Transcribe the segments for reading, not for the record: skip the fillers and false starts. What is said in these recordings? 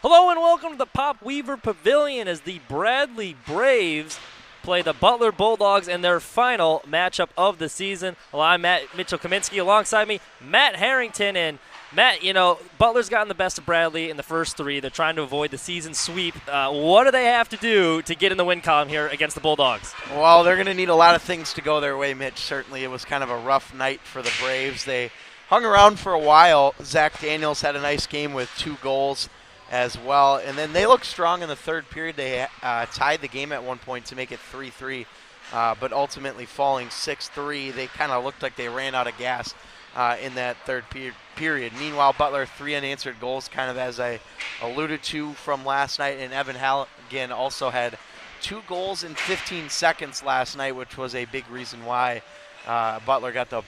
Hello and welcome to the Pop Weaver Pavilion as the Bradley Braves play the Butler Bulldogs in their final matchup of the season. Well, I'm Mitchell Kaminski alongside me, Matt Harrington. And Matt, Butler's gotten the best of Bradley in the first three. They're trying to avoid the season sweep. What do they have to do to get in the win column here against the Bulldogs? Well, they're going to need a lot of things to go their way, Mitch. Certainly it was kind of a rough night for the Braves. They hung around for a while. Zach Daniels had a nice game with 2 goals as well. And then they looked strong in the third period. They tied the game at one point to make it 3-3, but ultimately falling 6-3. They kind of looked like they ran out of gas in that third period. Meanwhile, Butler, 3 unanswered goals, kind of as I alluded to from last night. And Evan Halligan also had 2 goals in 15 seconds last night, which was a big reason why Butler got the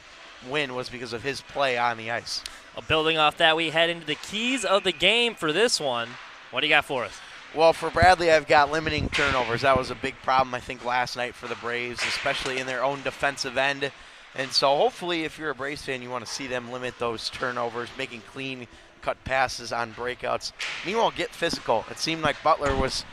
win, was because of his play on the ice. Well, building off that, we head into the keys of the game for this one. What do you got for us? Well, for Bradley, I've got limiting turnovers. That was a big problem, I think, last night for the Braves, especially in their own defensive end. And so hopefully, if you're a Braves fan, you want to see them limit those turnovers, making clean cut passes on breakouts. Meanwhile, get physical. It seemed like Butler was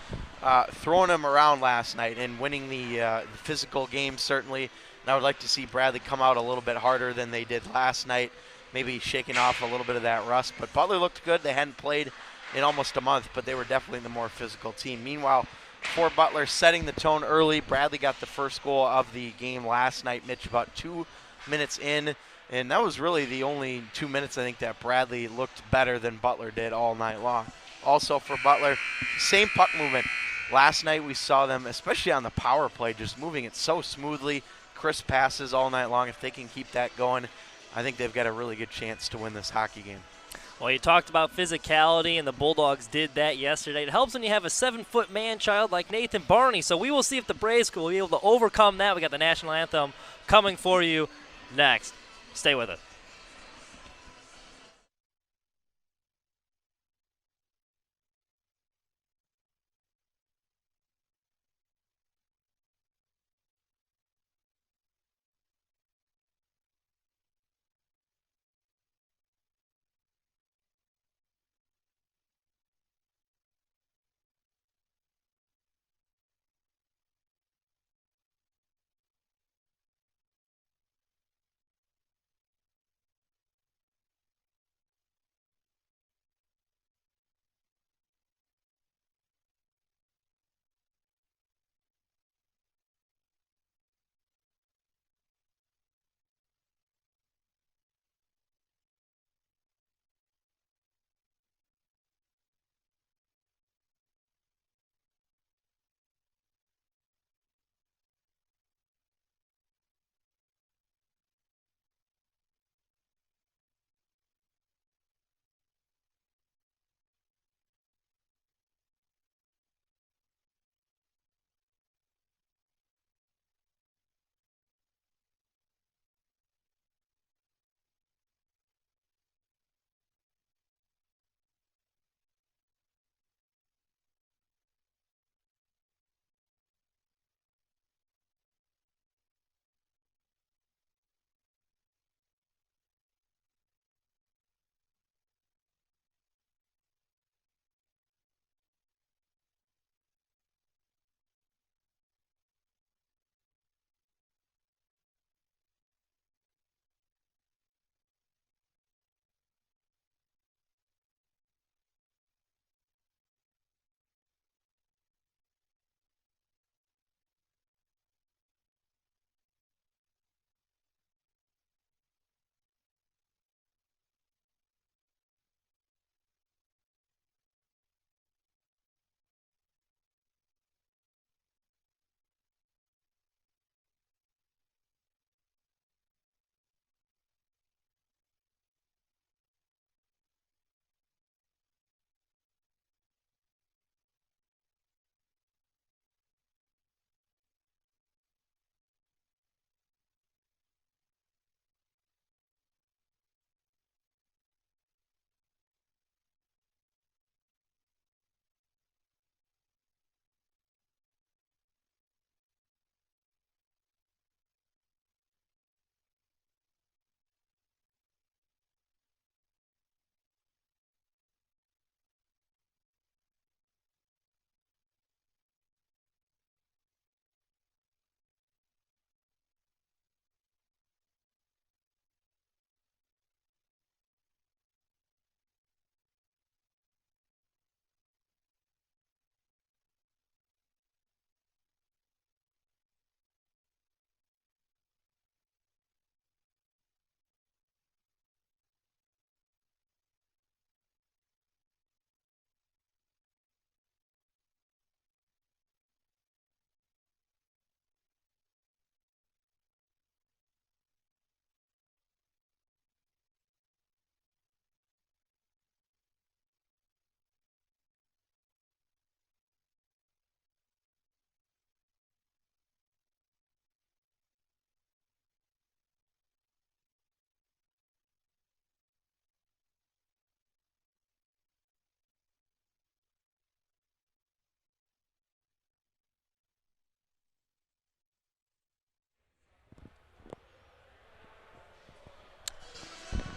throwing them around last night and winning the physical game, certainly. And I would like to see Bradley come out a little bit harder than they did last night, maybe shaking off a little bit of that rust. But Butler looked good. They hadn't played in almost a month, but they were definitely the more physical team. Meanwhile, for Butler, setting the tone early, Bradley got the first goal of the game last night, Mitch, about 2 minutes in. And that was really the only 2 minutes, I think, that Bradley looked better than Butler did all night long. Also for Butler, same puck movement. Last night we saw them, especially on the power play, just moving it so smoothly, crisp passes all night long. If they can keep that going, I think they've got a really good chance to win this hockey game. Well, you talked about physicality, and the Bulldogs did that yesterday. It helps when you have a 7-foot man-child like Nathan Barney, so we will see if the Braves will be able to overcome that. We got the national anthem coming for you next. Stay with us.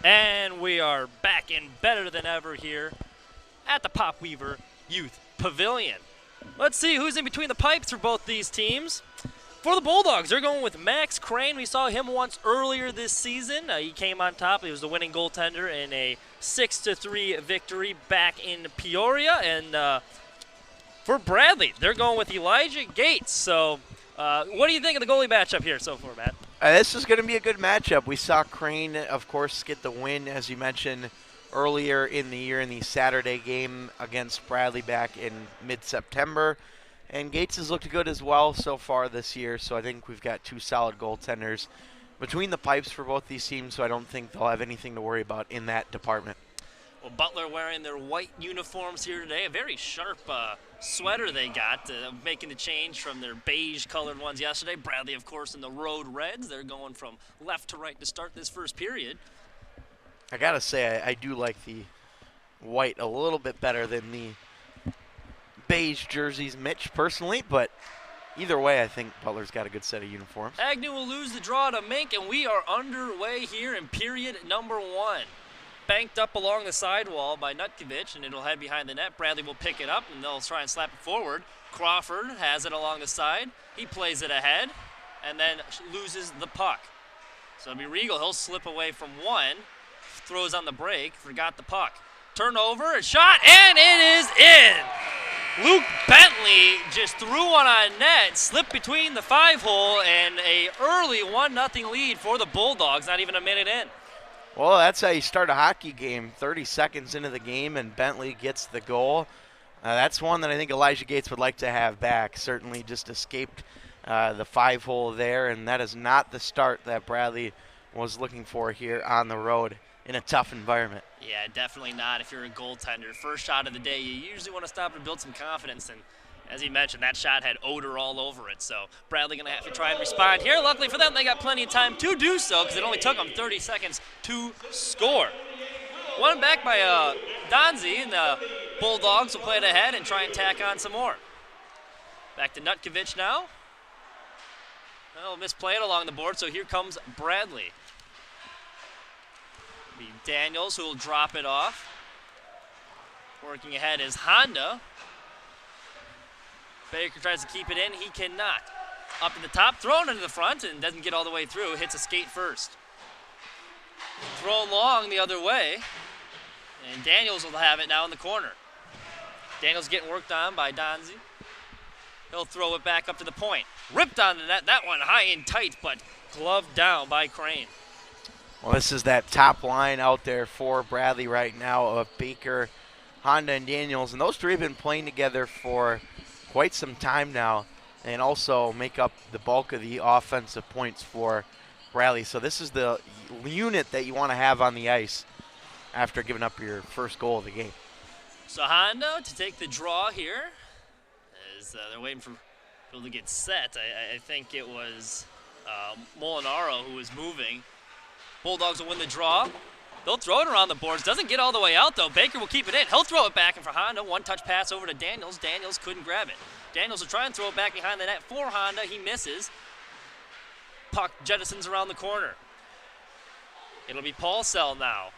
And we are back in better than ever here at the Pop Weaver Youth Pavilion. Let's see who's in between the pipes for both these teams. For the Bulldogs, they're going with Max Crane. We saw him once earlier this season. He came on top. He was the winning goaltender in a 6-3 victory back in Peoria. And for Bradley, they're going with Elijah Gates. So what do you think of the goalie matchup here so far, Matt? This is going to be a good matchup. We saw Crane, of course, get the win, as you mentioned, earlier in the year in the Saturday game against Bradley back in mid-September. And Gates has looked good as well so far this year, so I think we've got two solid goaltenders between the pipes for both these teams, so I don't think they'll have anything to worry about in that department. Well, Butler wearing their white uniforms here today. A very sharp sweater they got, making the change from their beige-colored ones yesterday. Bradley, of course, in the road reds. They're going from left to right to start this first period. I got to say, I do like the white a little bit better than the beige jerseys, Mitch, personally, but either way, I think Butler's got a good set of uniforms. Agnew will lose the draw to Mink, and we are underway here in period number 1. Banked up along the sidewall by Nutkovich, and it'll head behind the net. Bradley will pick it up, and they'll try and slap it forward. Crawford has it along the side. He plays it ahead, and then loses the puck. So it'll be Regal. He'll slip away from one. Throws on the break. Forgot the puck. Turnover, a shot, and it is in! Luke Bentley just threw one on net, slipped between the 5-hole, and a early 1-0 lead for the Bulldogs, not even a minute in. Well, that's how you start a hockey game, 30 seconds into the game, and Bentley gets the goal. That's one that I think Elijah Gates would like to have back. Certainly just escaped the 5-hole there, and that is not the start that Bradley was looking for here on the road in a tough environment. Yeah, definitely not if you're a goaltender. First shot of the day, you usually want to stop and build some confidence, and as he mentioned, that shot had odor all over it, so Bradley going to have to try and respond here. Luckily for them, they got plenty of time to do so because it only took them 30 seconds to score. One back by Donzi, and the Bulldogs will play it ahead and try and tack on some more. Back to Nutkovich now. Well, misplay it along the board, so here comes Bradley. Be Daniels who will drop it off. Working ahead is Honda. Baker tries to keep it in. He cannot. Up to the top, thrown into the front, and doesn't get all the way through. Hits a skate first. Thrown long the other way. And Daniels will have it now in the corner. Daniels getting worked on by Donzi. He'll throw it back up to the point. Ripped on the net. That one high and tight, but gloved down by Crane. Well, this is that top line out there for Bradley right now of Baker, Honda, and Daniels. And those three have been playing together for quite some time now and also make up the bulk of the offensive points for Bradley. So this is the unit that you want to have on the ice after giving up your first goal of the game. So Honda to take the draw here as they're waiting for people to get set. I think it was Molinaro who was moving. Bulldogs will win the draw. They'll throw it around the boards. Doesn't get all the way out, though. Baker will keep it in. He'll throw it back in for Honda. One-touch pass over to Daniels. Daniels couldn't grab it. Daniels will try and throw it back behind the net for Honda. He misses. Puck jettisons around the corner. It'll be Paulsell now.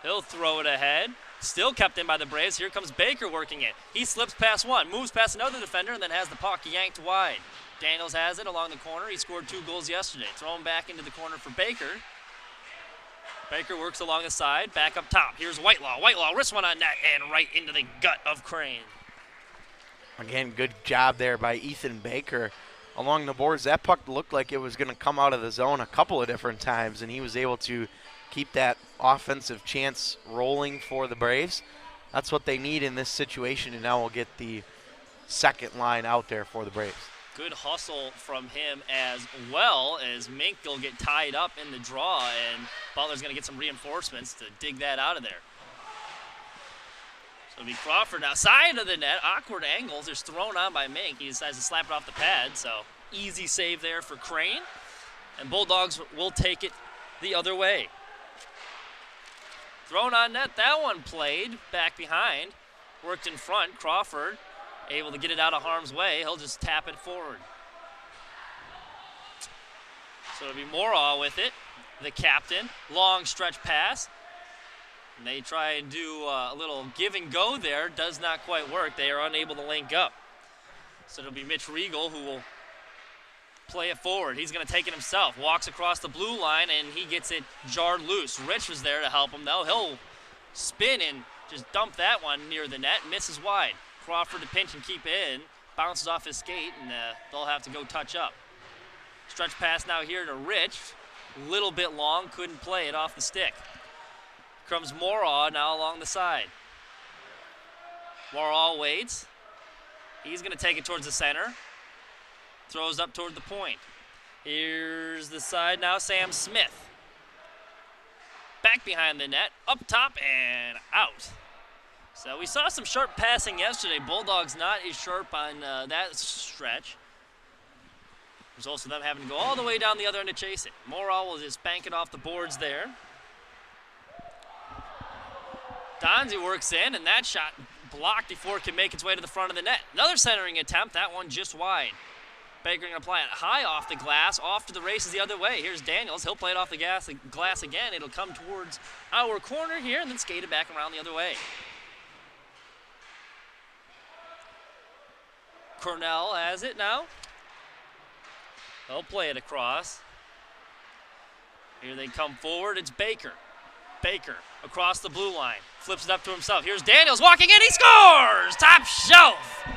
He'll throw it ahead. Still kept in by the Braves. Here comes Baker working it. He slips past one, moves past another defender, and then has the puck yanked wide. Daniels has it along the corner. He scored 2 goals yesterday. Thrown back into the corner for Baker. Baker works along the side, back up top. Here's Whitelaw. Whitelaw wrists one on net and right into the gut of Crane. Again, good job there by Ethan Baker along the boards. That puck looked like it was going to come out of the zone a couple of different times, and he was able to keep that offensive chance rolling for the Braves. That's what they need in this situation, and now we'll get the second line out there for the Braves. Good hustle from him as well as Mink will get tied up in the draw, and Butler's going to get some reinforcements to dig that out of there. So it'll be Crawford outside of the net. Awkward angles. Just thrown on by Mink. He decides to slap it off the pad, so easy save there for Crane. And Bulldogs will take it the other way. Thrown on net. That one played back behind. Worked in front. Crawford able to get it out of harm's way. He'll just tap it forward. So it'll be Morraw with it. the captain. Long stretch pass. And they try and do a little give and go there. Does not quite work. They are unable to link up. So it'll be Mitch Regal who will play it forward. He's going to take it himself. Walks across the blue line, and he gets it jarred loose. Rich was there to help him, though. He'll spin and just dump that one near the net. Misses wide. Crawford to pinch and keep it in. Bounces off his skate, and they'll have to go touch up. Stretch pass now here to Rich. A little bit long. Couldn't play it off the stick. Comes Morraw now along the side. Morraw waits. He's going to take it towards the center. Throws up toward the point. Here's the side now, Sam Smith. Back behind the net, up top and out. So we saw some sharp passing yesterday. Bulldogs not as sharp on that stretch. There's also them having to go all the way down the other end to chase it. Morraw will just bank it off the boards there. Donzie works in, and that shot blocked before it can make its way to the front of the net. Another centering attempt, that one just wide. Baker going to apply it high off the glass, off to the races the other way. Here's Daniels. He'll play it off the glass again. It'll come towards our corner here and then skate it back around the other way. Cornell has it now. They'll play it across. Here they come forward. It's Baker. Baker across the blue line. Flips it up to himself. Here's Daniels walking in. He scores! Top shelf.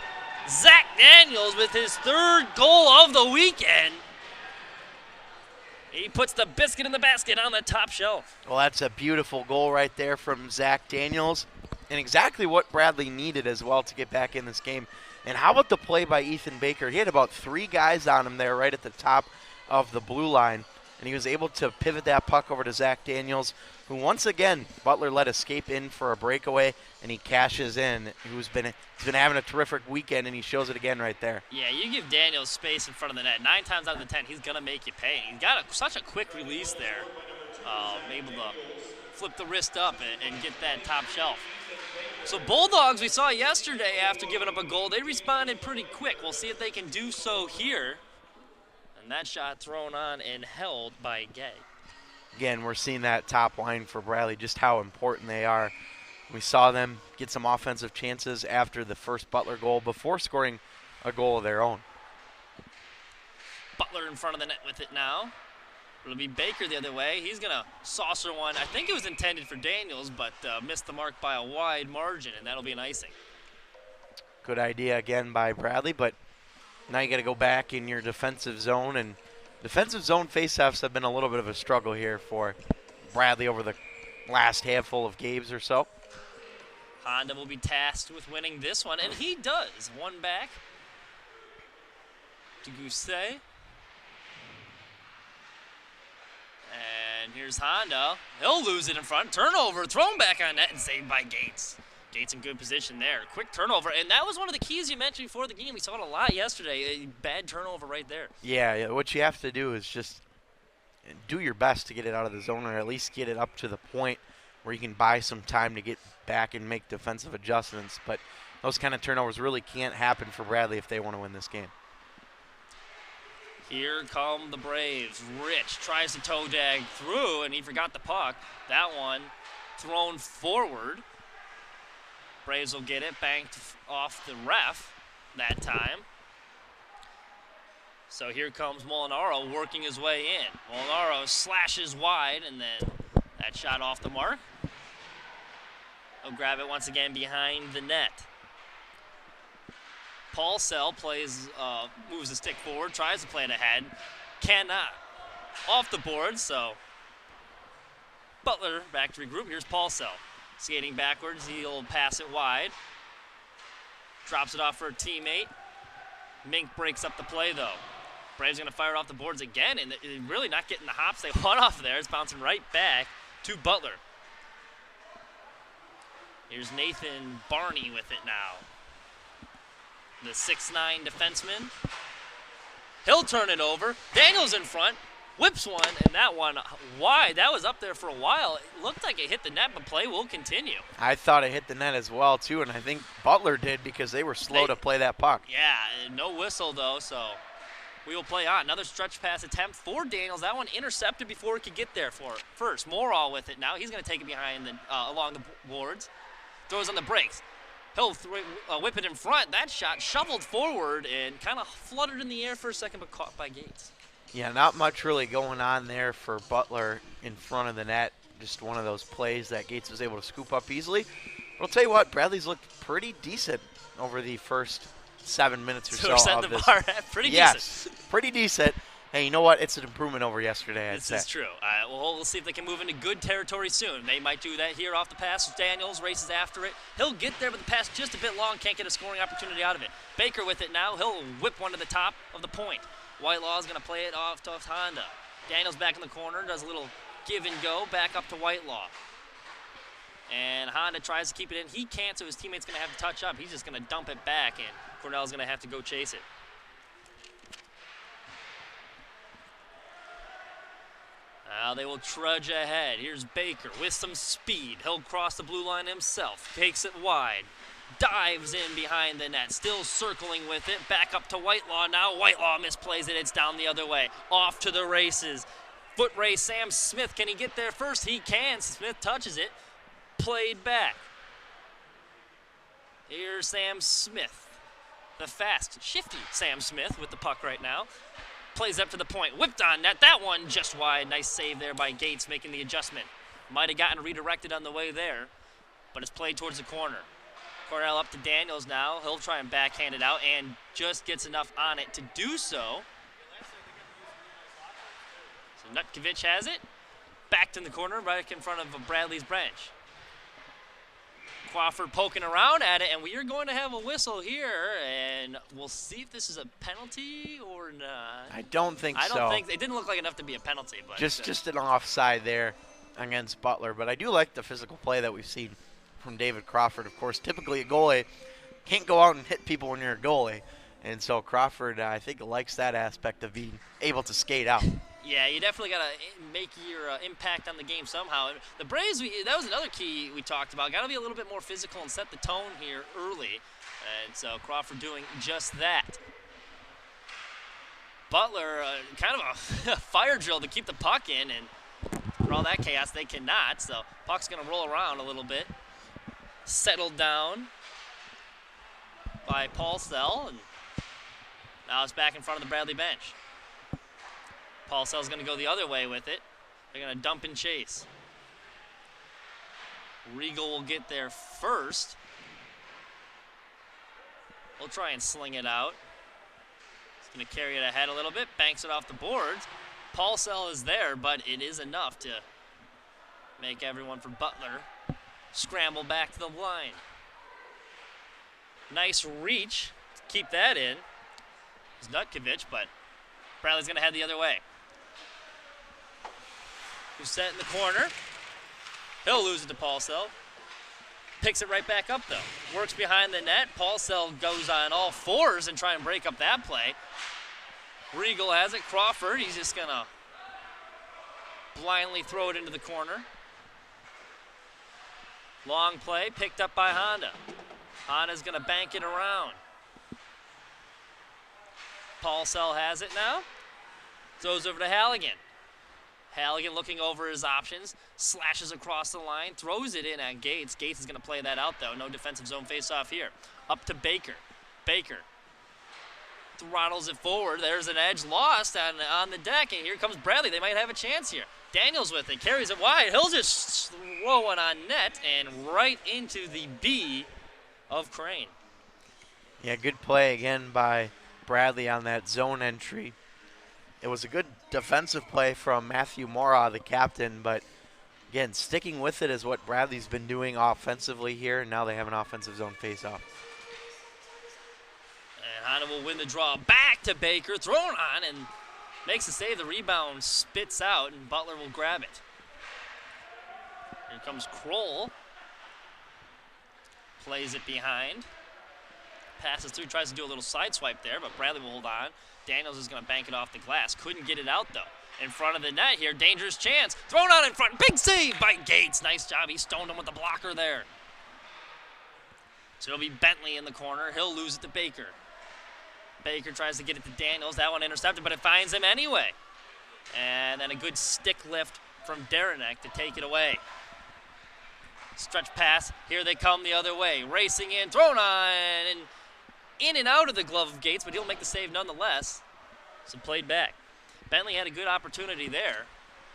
Zach Daniels with his third goal of the weekend. He puts the biscuit in the basket on the top shelf. Well, that's a beautiful goal right there from Zach Daniels, and exactly what Bradley needed as well to get back in this game. And how about the play by Ethan Baker? He had about 3 guys on him there right at the top of the blue line, and he was able to pivot that puck over to Zach Daniels, who once again, Butler let escape in for a breakaway, and he cashes in. He's been having a terrific weekend, and he shows it again right there. Yeah, you give Daniels space in front of the net. 9 times out of the 10, he's going to make you pay. He's got such a quick release there. Able to flip the wrist up and get that top shelf. So Bulldogs, we saw yesterday after giving up a goal, they responded pretty quick. We'll see if they can do so here. And that shot thrown on and held by Gay. Again, we're seeing that top line for Bradley, just how important they are. We saw them get some offensive chances after the first Butler goal before scoring a goal of their own. Butler in front of the net with it now. It'll be Baker the other way. He's going to saucer one. I think it was intended for Daniels, but missed the mark by a wide margin, and that'll be an icing. Good idea again by Bradley, but now you got to go back in your defensive zone, and defensive zone faceoffs have been a little bit of a struggle here for Bradley over the last handful of games or so. Honda will be tasked with winning this one, and he does. One back to Gousset. And here's Honda. He'll lose it in front. Turnover, thrown back on net, and saved by Gates. Gates in good position there. Quick turnover, and that was one of the keys you mentioned before the game. We saw it a lot yesterday. A bad turnover right there. Yeah, what you have to do is just do your best to get it out of the zone, or at least get it up to the point where you can buy some time to get back and make defensive adjustments. But those kind of turnovers really can't happen for Bradley if they want to win this game. Here come the Braves. Rich tries to toe drag through, and he forgot the puck. That one thrown forward. Braves will get it, banked off the ref that time. So here comes Molinaro working his way in. Molinaro slashes wide, and then that shot off the mark. He'll grab it once again behind the net. Paul Sell moves the stick forward, tries to play it ahead. Cannot. Off the board, so Butler back to regroup. Here's Paul Sell. Skating backwards, he'll pass it wide. Drops it off for a teammate. Mink breaks up the play, though. Braves going to fire it off the boards again, and really not getting the hops they want off there. It's bouncing right back to Butler. Here's Nathan Barney with it now. The 6'9" defenseman. He'll turn it over. Daniels in front. Whips one, and that one wide. That was up there for a while. It looked like it hit the net, but play will continue. I thought it hit the net as well, too, and I think Butler did because they were slow to play that puck. Yeah, no whistle, though, so We will play on. Another stretch pass attempt for Daniels. That one intercepted before it could get there for it. First, Morall with it now. He's going to take it behind along the boards. Throws on the brakes. He'll whip it in front. That shot shoveled forward and kind of fluttered in the air for a second, but caught by Gates. Yeah, not much really going on there for Butler in front of the net. Just one of those plays that Gates was able to scoop up easily. But I'll tell you what, Bradley's looked pretty decent over the first 7 minutes or so. We're setting the bar at pretty decent. Yes, pretty decent. Hey, you know what? It's an improvement over yesterday, I'd say. This is true. We'll see if they can move into good territory soon. They might do that here off the pass. Daniels races after it. He'll get there, but the pass just a bit long. Can't get a scoring opportunity out of it. Baker with it now. He'll whip one to the top of the point. Whitelaw's going to play it off to Honda. Daniels back in the corner. Does a little give and go. Back up to Whitelaw. And Honda tries to keep it in. He can't, so his teammate's going to have to touch up. He's just going to dump it back, and Cornell's going to have to go chase it. Now they will trudge ahead. Here's Baker with some speed. He'll cross the blue line himself. Takes it wide. Dives in behind the net. Still circling with it. Back up to Whitelaw now. Whitelaw misplays it. It's down the other way. Off to the races. Foot race, Sam Smith. Can he get there first? He can. Smith touches it. Played back. Here's Sam Smith. The fast, shifty Sam Smith with the puck right now. Plays up to the point. Whipped on net. That one just wide. Nice save there by Gates making the adjustment. Might have gotten redirected on the way there, but it's played towards the corner. Cornell up to Daniels now. He'll try and backhand it out and just gets enough on it to do so. So Nutkovich has it. Backed in the corner right in front of Bradley's bench. Crawford poking around at it, and we are going to have a whistle here, and we'll see if this is a penalty or not. I don't think so. I don't think it didn't look like enough to be a penalty, but just an offside there against Butler. But I do like the physical play that we've seen from David Crawford. Of course, typically a goalie can't go out and hit people when you're a goalie, and so Crawford, I think, likes that aspect of being able to skate out. Yeah, you definitely got to make your impact on the game somehow. The Braves, that was another key we talked about. Got to be a little bit more physical and set the tone here early. And so Crawford doing just that. Butler, kind of a fire drill to keep the puck in, and for all that chaos, they cannot. So puck's going to roll around a little bit. Settled down by Paul Sell, and now it's back in front of the Bradley bench. Paul Sell's going to go the other way with it. They're going to dump and chase. Regal will get there first. We'll try and sling it out. He's going to carry it ahead a little bit, banks it off the boards. Paul Sell is there, but it is enough to make everyone for Butler scramble back to the line. Nice reach to keep that in. It's Nutkovich, but Bradley's going to head the other way. Who's set in the corner. He'll lose it to Paul Sell. Picks it right back up, though. Works behind the net. Paul Sell goes on all fours and try and break up that play. Regal has it. Crawford, he's just going to blindly throw it into the corner. Long play, picked up by Honda. Honda's going to bank it around. Paul Sell has it now. Throws over to Halligan. Halligan looking over his options, slashes across the line, throws it in at Gates. Gates is going to play that out, though. No defensive zone face-off here. Up to Baker. Baker throttles it forward. There's an edge lost on the deck, and here comes Bradley. They might have a chance here. Daniels with it, carries it wide. He'll just throw it on net and right into the B of Crane. Yeah, good play again by Bradley on that zone entry. It was a good defensive play from Matthew Mora, the captain, but again, sticking with it is what Bradley's been doing offensively here, and now they have an offensive zone faceoff. And Honda will win the draw back to Baker, thrown on, and makes the save. The rebound spits out, and Butler will grab it. Here comes Kroll. Plays it behind. Passes through, tries to do a little side swipe there, but Bradley will hold on. Daniels is going to bank it off the glass. Couldn't get it out, though. In front of the net here, dangerous chance. Thrown out in front. Big save by Gates. Nice job. He stoned him with the blocker there. So it'll be Bentley in the corner. He'll lose it to Baker. Baker tries to get it to Daniels. That one intercepted, but it finds him anyway. And then a good stick lift from Derenek to take it away. Stretch pass. Here they come the other way. Racing in, thrown on, and in and out of the glove of Gates, but he'll make the save nonetheless. So played back. Bentley had a good opportunity there.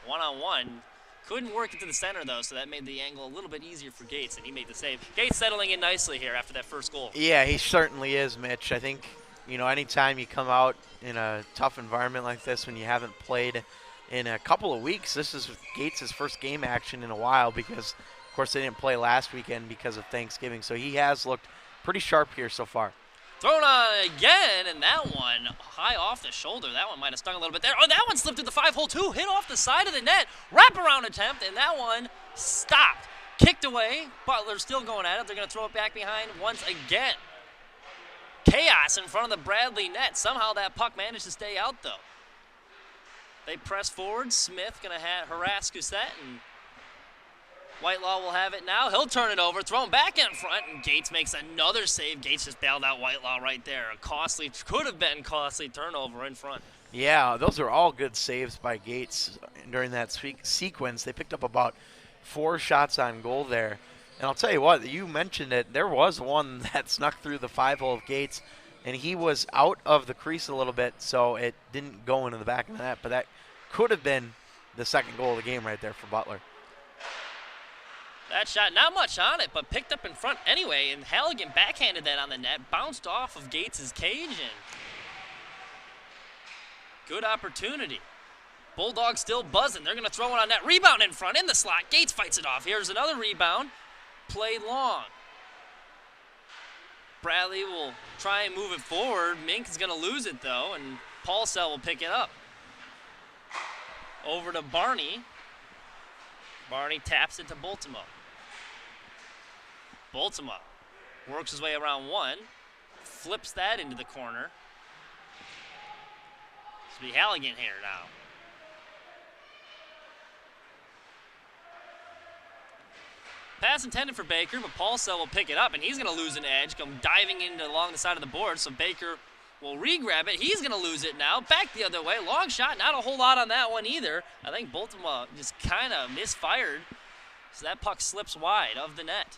One-on-one. Couldn't work it to the center, though, so that made the angle a little bit easier for Gates, and he made the save. Gates settling in nicely here after that first goal. Yeah, he certainly is, Mitch. I think, you know, anytime you come out in a tough environment like this when you haven't played in a couple of weeks, this is Gates' first game action in a while because, of course, they didn't play last weekend because of Thanksgiving. So he has looked pretty sharp here so far. Thrown on again, and that one high off the shoulder. That one might have stung a little bit there. Oh, that one slipped through the 5-hole too. Hit off the side of the net. Wraparound attempt, and that one stopped. Kicked away. Butler still going at it. They're going to throw it back behind once again. Chaos in front of the Bradley net. Somehow that puck managed to stay out, though. They press forward. Smith going to harass Gousset, and Whitelaw will have it now. He'll turn it over, thrown back in front, and Gates makes another save. Gates just bailed out Whitelaw right there. A costly, could have been costly turnover in front. Yeah, those are all good saves by Gates during that sequence. They picked up about 4 shots on goal there. And I'll tell you what, you mentioned it. There was one that snuck through the 5-hole of Gates, and he was out of the crease a little bit, so it didn't go into the back of the net. But that could have been the second goal of the game right there for Butler. That shot, not much on it, but picked up in front anyway, and Halligan backhanded that on the net, bounced off of Gates' cage, and good opportunity. Bulldogs still buzzing. They're going to throw it on net. Rebound in front, in the slot. Gates fights it off. Here's another rebound. Played long. Bradley will try and move it forward. Mink is going to lose it, though, and Paulsell will pick it up. Over to Barney. Barney taps it to Baltimore. Baltimore works his way around one, flips that into the corner. It's be Halligan here now. Pass intended for Baker, but Paulsell will pick it up, and he's going to lose an edge, come diving into along the side of the board, so Baker will re-grab it. He's going to lose it now. Back the other way. Long shot. Not a whole lot on that one either. I think Baltimore just kind of misfired, so that puck slips wide of the net.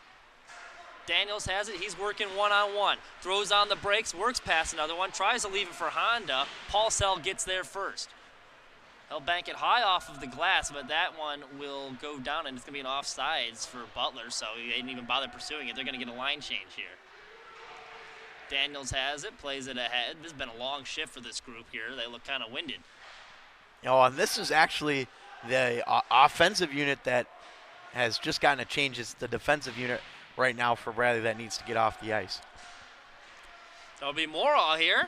Daniels has it. He's working one-on-one. Throws on the brakes, works past another one, tries to leave it for Honda. Paulsell gets there first. He'll bank it high off of the glass, but that one will go down, and it's going to be an offsides for Butler, so they didn't even bother pursuing it. They're going to get a line change here. Daniels has it, plays it ahead. This has been a long shift for this group here. They look kind of winded. Oh, and this is actually the offensive unit that has just gotten a change. It's the defensive unit right now for Bradley that needs to get off the ice. So it'll be Morall here.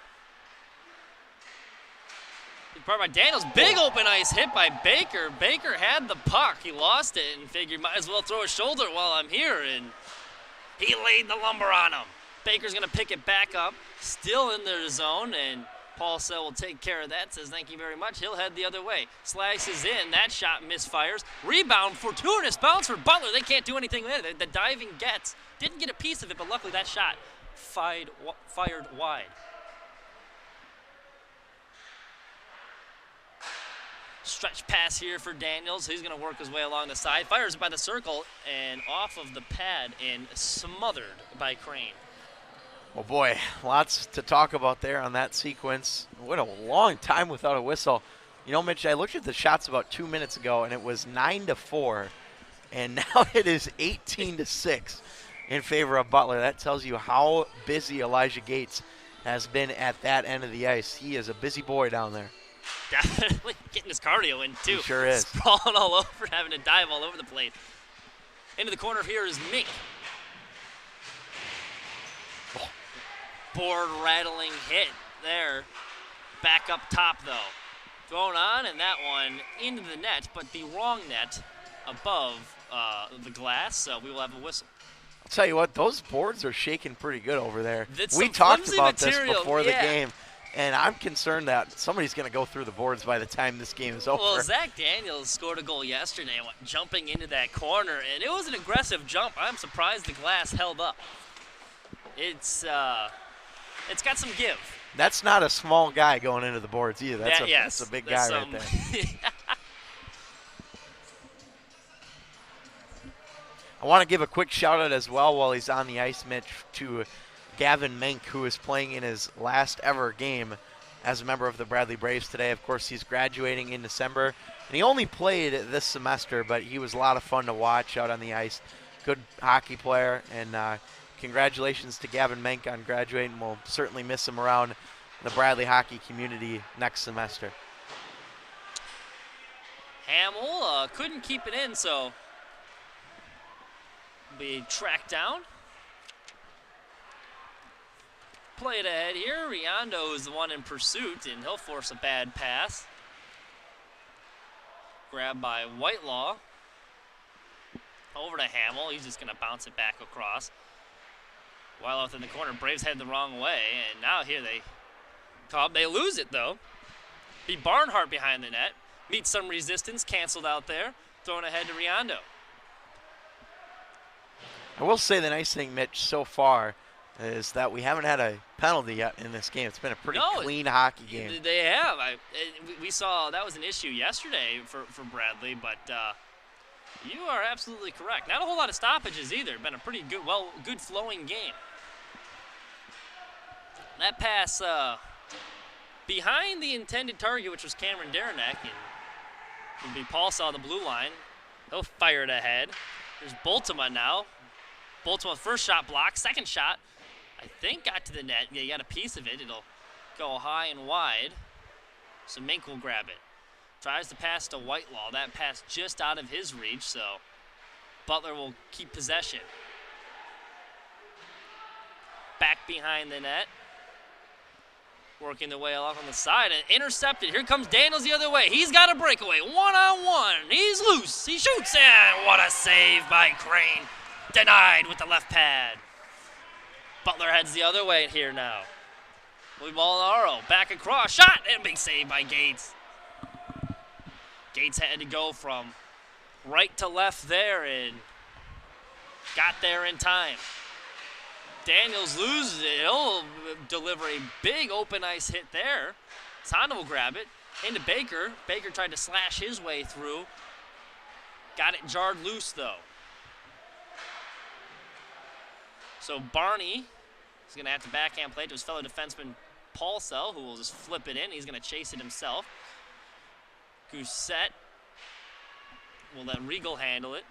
Part by Daniels. Big open ice hit by Baker. Baker had the puck. He lost it and figured might as well throw a shoulder while I'm here, and he laid the lumber on him. Baker's going to pick it back up. Still in their zone, and Paulsell will take care of that. Says thank you very much. He'll head the other way. Slices in. That shot misfires. Rebound. Fortuitous bounce for Butler. They can't do anything with it. The diving gets. Didn't get a piece of it, but luckily that shot fired wide. Stretch pass here for Daniels. He's going to work his way along the side. Fires it by the circle and off of the pad and smothered by Crane. Well, boy, lots to talk about there on that sequence. What a long time without a whistle. You know, Mitch, I looked at the shots about 2 minutes ago, and it was 9-4, and now it is 18-6 in favor of Butler. That tells you how busy Elijah Gates has been at that end of the ice. He is a busy boy down there. Definitely getting his cardio in, too. He sure is. Sprawling all over, having to dive all over the place. Into the corner here is Mink. Oh. Board rattling hit there. Back up top, though. Thrown on, and that one into the net, but the wrong net above the glass, so we will have a whistle. I'll tell you what, those boards are shaking pretty good over there. That's we talked about material. This before the game. And I'm concerned that somebody's going to go through the boards by the time this game is over. Well, Zach Daniels scored a goal yesterday, jumping into that corner, and it was an aggressive jump. I'm surprised the glass held up. It's got some give. That's not a small guy going into the boards either. That's a big guy right there. I want to give a quick shout out as well while he's on the ice, Mitch, to Gavin Mink, who is playing in his last ever game as a member of the Bradley Braves today. Of course, he's graduating in December, and he only played this semester, but he was a lot of fun to watch out on the ice. Good hockey player, and congratulations to Gavin Mink on graduating. We'll certainly miss him around the Bradley hockey community next semester. Hamill couldn't keep it in, so be tracked down. Play it ahead here. Riondo is the one in pursuit, and he'll force a bad pass. Grabbed by Whitelaw. Over to Hamill. He's just going to bounce it back across. Whitelaw in the corner. Braves head the wrong way, and now here they come. They lose it, though. Be Barnhart behind the net. Meets some resistance. Canceled out there. Thrown ahead to Riondo. I will say the nice thing, Mitch, so far is that we haven't had a penalty yet in this game. It's been a pretty clean hockey game. They have. We saw that was an issue yesterday for Bradley, but you are absolutely correct. Not a whole lot of stoppages either. Been a pretty good flowing game. That pass behind the intended target, which was Cameron Deranek, and it'll be Paulsell on the blue line. He'll fire it ahead. There's Boltema now. Boltema first shot blocked, second shot, I think got to the net. Yeah, you got a piece of it. It'll go high and wide. So Mink will grab it. Tries to pass to Whitelaw. That pass just out of his reach, so Butler will keep possession. Back behind the net. Working the way along on the side and intercepted. Here comes Daniels the other way. He's got a breakaway. One-on-one. He's loose. He shoots, and what a save by Crane. Denied with the left pad. Butler heads the other way here now. Molinaro back across. Shot, and big save by Gates. Gates had to go from right to left there and got there in time. Daniels loses it. He'll deliver a big open ice hit there. Sonda will grab it. Into Baker. Baker tried to slash his way through. Got it jarred loose, though. So Barney is going to have to backhand play to his fellow defenseman Paulsell, who will just flip it in. He's going to chase it himself. Gousset will let Regal handle it.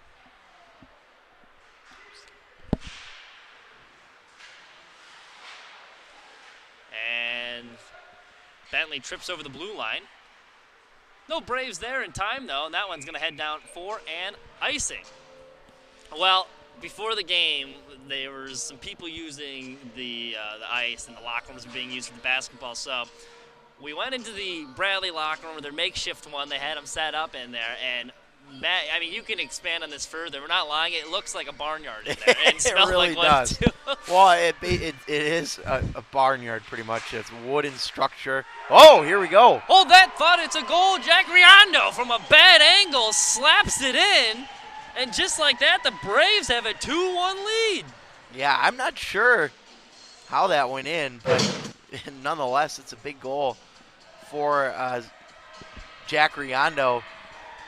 And Bentley trips over the blue line. No Braves there in time, though, and that one's going to head down for an icing. Well, before the game, there was some people using the ice, and the locker rooms were being used for the basketball. So we went into the Bradley locker room, their makeshift one. They had them set up in there, and Matt, I mean, you can expand on this further. We're not lying. It looks like a barnyard in there. And it really like does. Well, it is a barnyard pretty much. It's wooden structure. Oh, here we go. Oh, that thought it's a goal. Jack Riondo from a bad angle slaps it in. And just like that, the Braves have a 2-1 lead. Yeah, I'm not sure how that went in, but nonetheless, it's a big goal for Jack Riondo.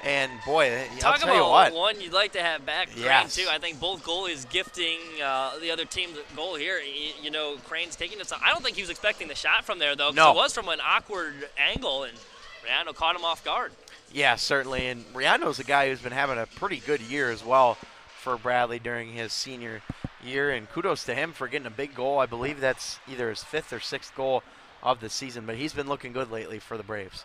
And, boy, I'll tell you what. One you'd like to have back, Crane, yes. too. I think both goalies gifting the other team the goal here. You know, Crane's taking this. I don't think he was expecting the shot from there, though, because it was from an awkward angle, and Riondo caught him off guard. Yeah, certainly. And Riondo's a guy who's been having a pretty good year as well for Bradley during his senior year. And kudos to him for getting a big goal. I believe that's either his 5th or 6th goal of the season. But he's been looking good lately for the Braves.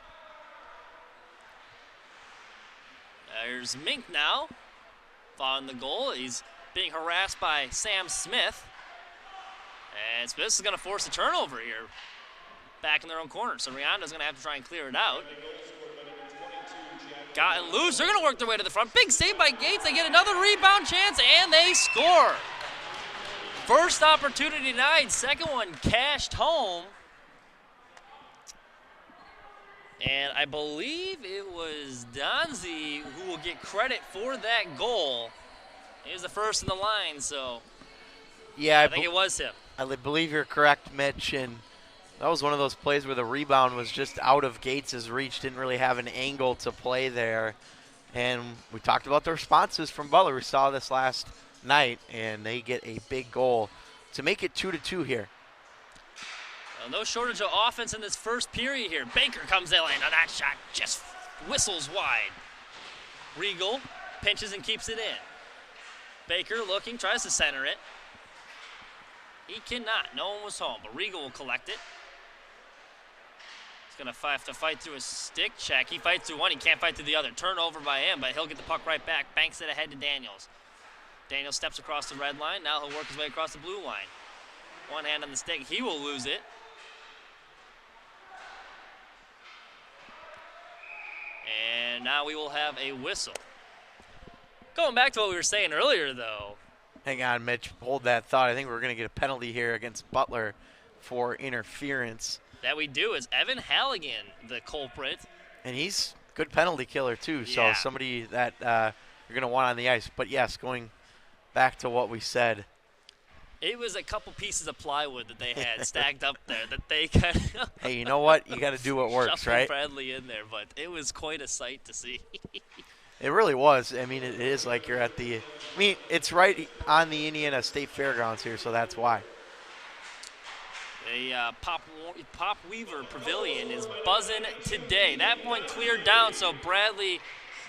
There's Mink now following the goal. He's being harassed by Sam Smith. And Smith is going to force a turnover here back in their own corner. So Riondo's going to have to try and clear it out. Gotten loose. They're going to work their way to the front. Big save by Gates. They get another rebound chance, and they score. First opportunity denied. Second one cashed home. And I believe it was Donzie who will get credit for that goal. He was the first in the line, so yeah, I think it was him. I believe you're correct, Mitch. And That was one of those plays where the rebound was just out of Gates' reach, didn't really have an angle to play there. And we talked about the responses from Butler. We saw this last night, and they get a big goal to make it 2-2 here. Well, no shortage of offense in this first period here. Baker comes in, and that shot just whistles wide. Regal pinches and keeps it in. Baker looking, tries to center it. He cannot. No one was home, but Regal will collect it. He's going to have to fight through a stick check. He fights through one. He can't fight through the other. Turnover by him, but he'll get the puck right back. Banks it ahead to Daniels. Daniels steps across the red line. Now he'll work his way across the blue line. One hand on the stick. He will lose it. And now we will have a whistle. Going back to what we were saying earlier, though. Hang on, Mitch. Hold that thought. I think we're going to get a penalty here against Butler for interference. That we do is Evan Halligan, the culprit. And he's a good penalty killer, too. Yeah. So somebody that you're going to want on the ice. But, yes, going back to what we said. It was a couple pieces of plywood that they had stacked up there that they kind of. Hey, you know what? You got to do what works, right? Bradley in there, but it was quite a sight to see. It really was. I mean, it is like you're at the. I mean, it's right on the Indiana State Fairgrounds here, so that's why. The Pop Weaver Pavilion is buzzing today. That one cleared down, so Bradley.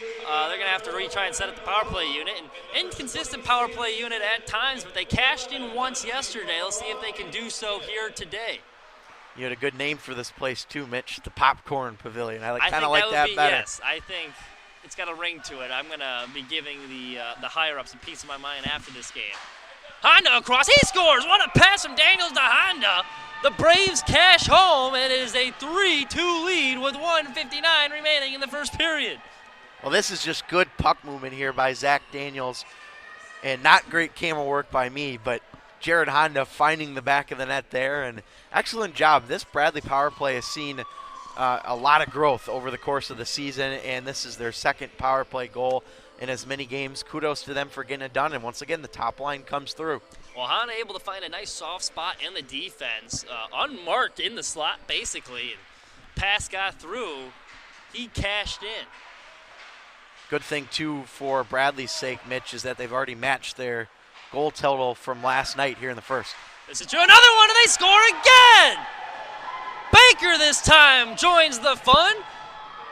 They're going to have to retry and set up the power play unit. An inconsistent power play unit at times, but they cashed in once yesterday. Let's see if they can do so here today. You had a good name for this place too, Mitch. The Popcorn Pavilion. I kind of like that better. Yes, I think it's got a ring to it. I'm going to be giving the higher-ups a piece of my mind after this game. Honda across. He scores. What a pass from Daniels to Honda. The Braves cash home, and it is a 3-2 lead with 1:59 remaining in the first period. Well, this is just good puck movement here by Zach Daniels, and not great camera work by me, but Jared Honda finding the back of the net there, and excellent job. This Bradley power play has seen a lot of growth over the course of the season, and this is their second power play goal in as many games. Kudos to them for getting it done, and once again, the top line comes through. Well, Honda able to find a nice soft spot in the defense, unmarked in the slot basically, and pass got through. He cashed in. Good thing, too, for Bradley's sake, Mitch, is that they've already matched their goal total from last night here in the first. This is true. Another one, and they score again! Baker this time joins the fun,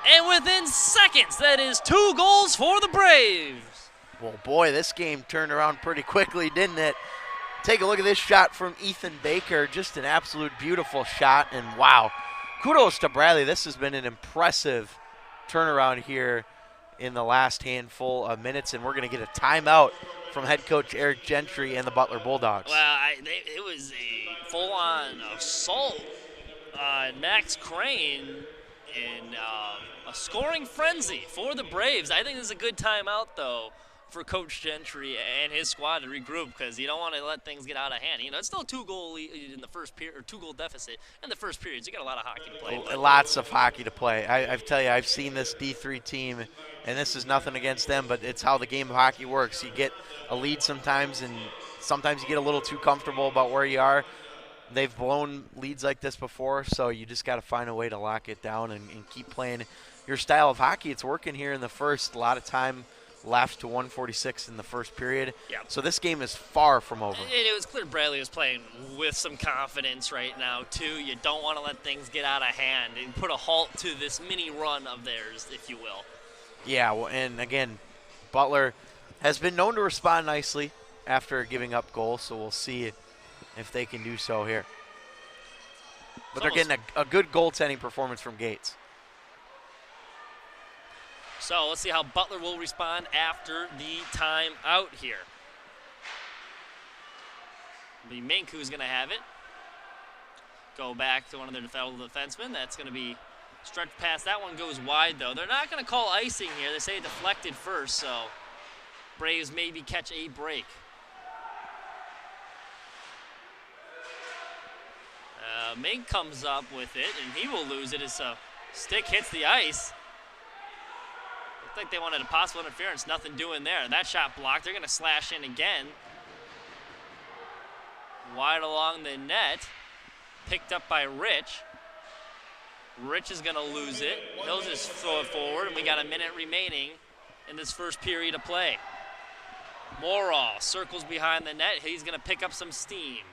and within seconds, that is 2 goals for the Braves. Well, boy, this game turned around pretty quickly, didn't it? Take a look at this shot from Ethan Baker. Just an absolute beautiful shot, and wow. Kudos to Bradley. This has been an impressive turnaround here in the last handful of minutes, and we're going to get a timeout from head coach Eric Gentry and the Butler Bulldogs. Well, it was a full-on assault on Max Crane in a scoring frenzy for the Braves. I think this is a good timeout, though, for Coach Gentry and his squad to regroup, because you don't want to let things get out of hand. You know, it's still a 2-goal lead in the first period, or 2-goal deficit in the first period. So you got a lot of hockey to play. Lots of hockey to play. I tell you, I've seen this D3 team, and this is nothing against them, but it's how the game of hockey works. You get a lead sometimes, and sometimes you get a little too comfortable about where you are. They've blown leads like this before, so you just got to find a way to lock it down and keep playing your style of hockey. It's working here in the first. A lot of time left to 1:46 in the first period. Yeah. So this game is far from over. And it was clear Bradley was playing with some confidence right now, too. You don't want to let things get out of hand and put a halt to this mini run of theirs, if you will. Yeah, well, and again, Butler has been known to respond nicely after giving up goals, so we'll see if they can do so here. But they're getting a good goaltending performance from Gates. So let's see how Butler will respond after the timeout here. It'll be Mink who's going to have it. Go back to one of their fellow defensemen. That's going to be stretched past. That one goes wide, though. They're not going to call icing here. They say it deflected first, so Braves maybe catch a break. Mink comes up with it, and he will lose it as a stick hits the ice. Looked like they wanted a possible interference. Nothing doing there. That shot blocked. They're going to slash in again. Wide along the net. picked up by Rich. Rich is going to lose it. He'll just throw it forward, and we got a minute remaining in this first period of play. Morall circles behind the net. He's going to pick up some steam.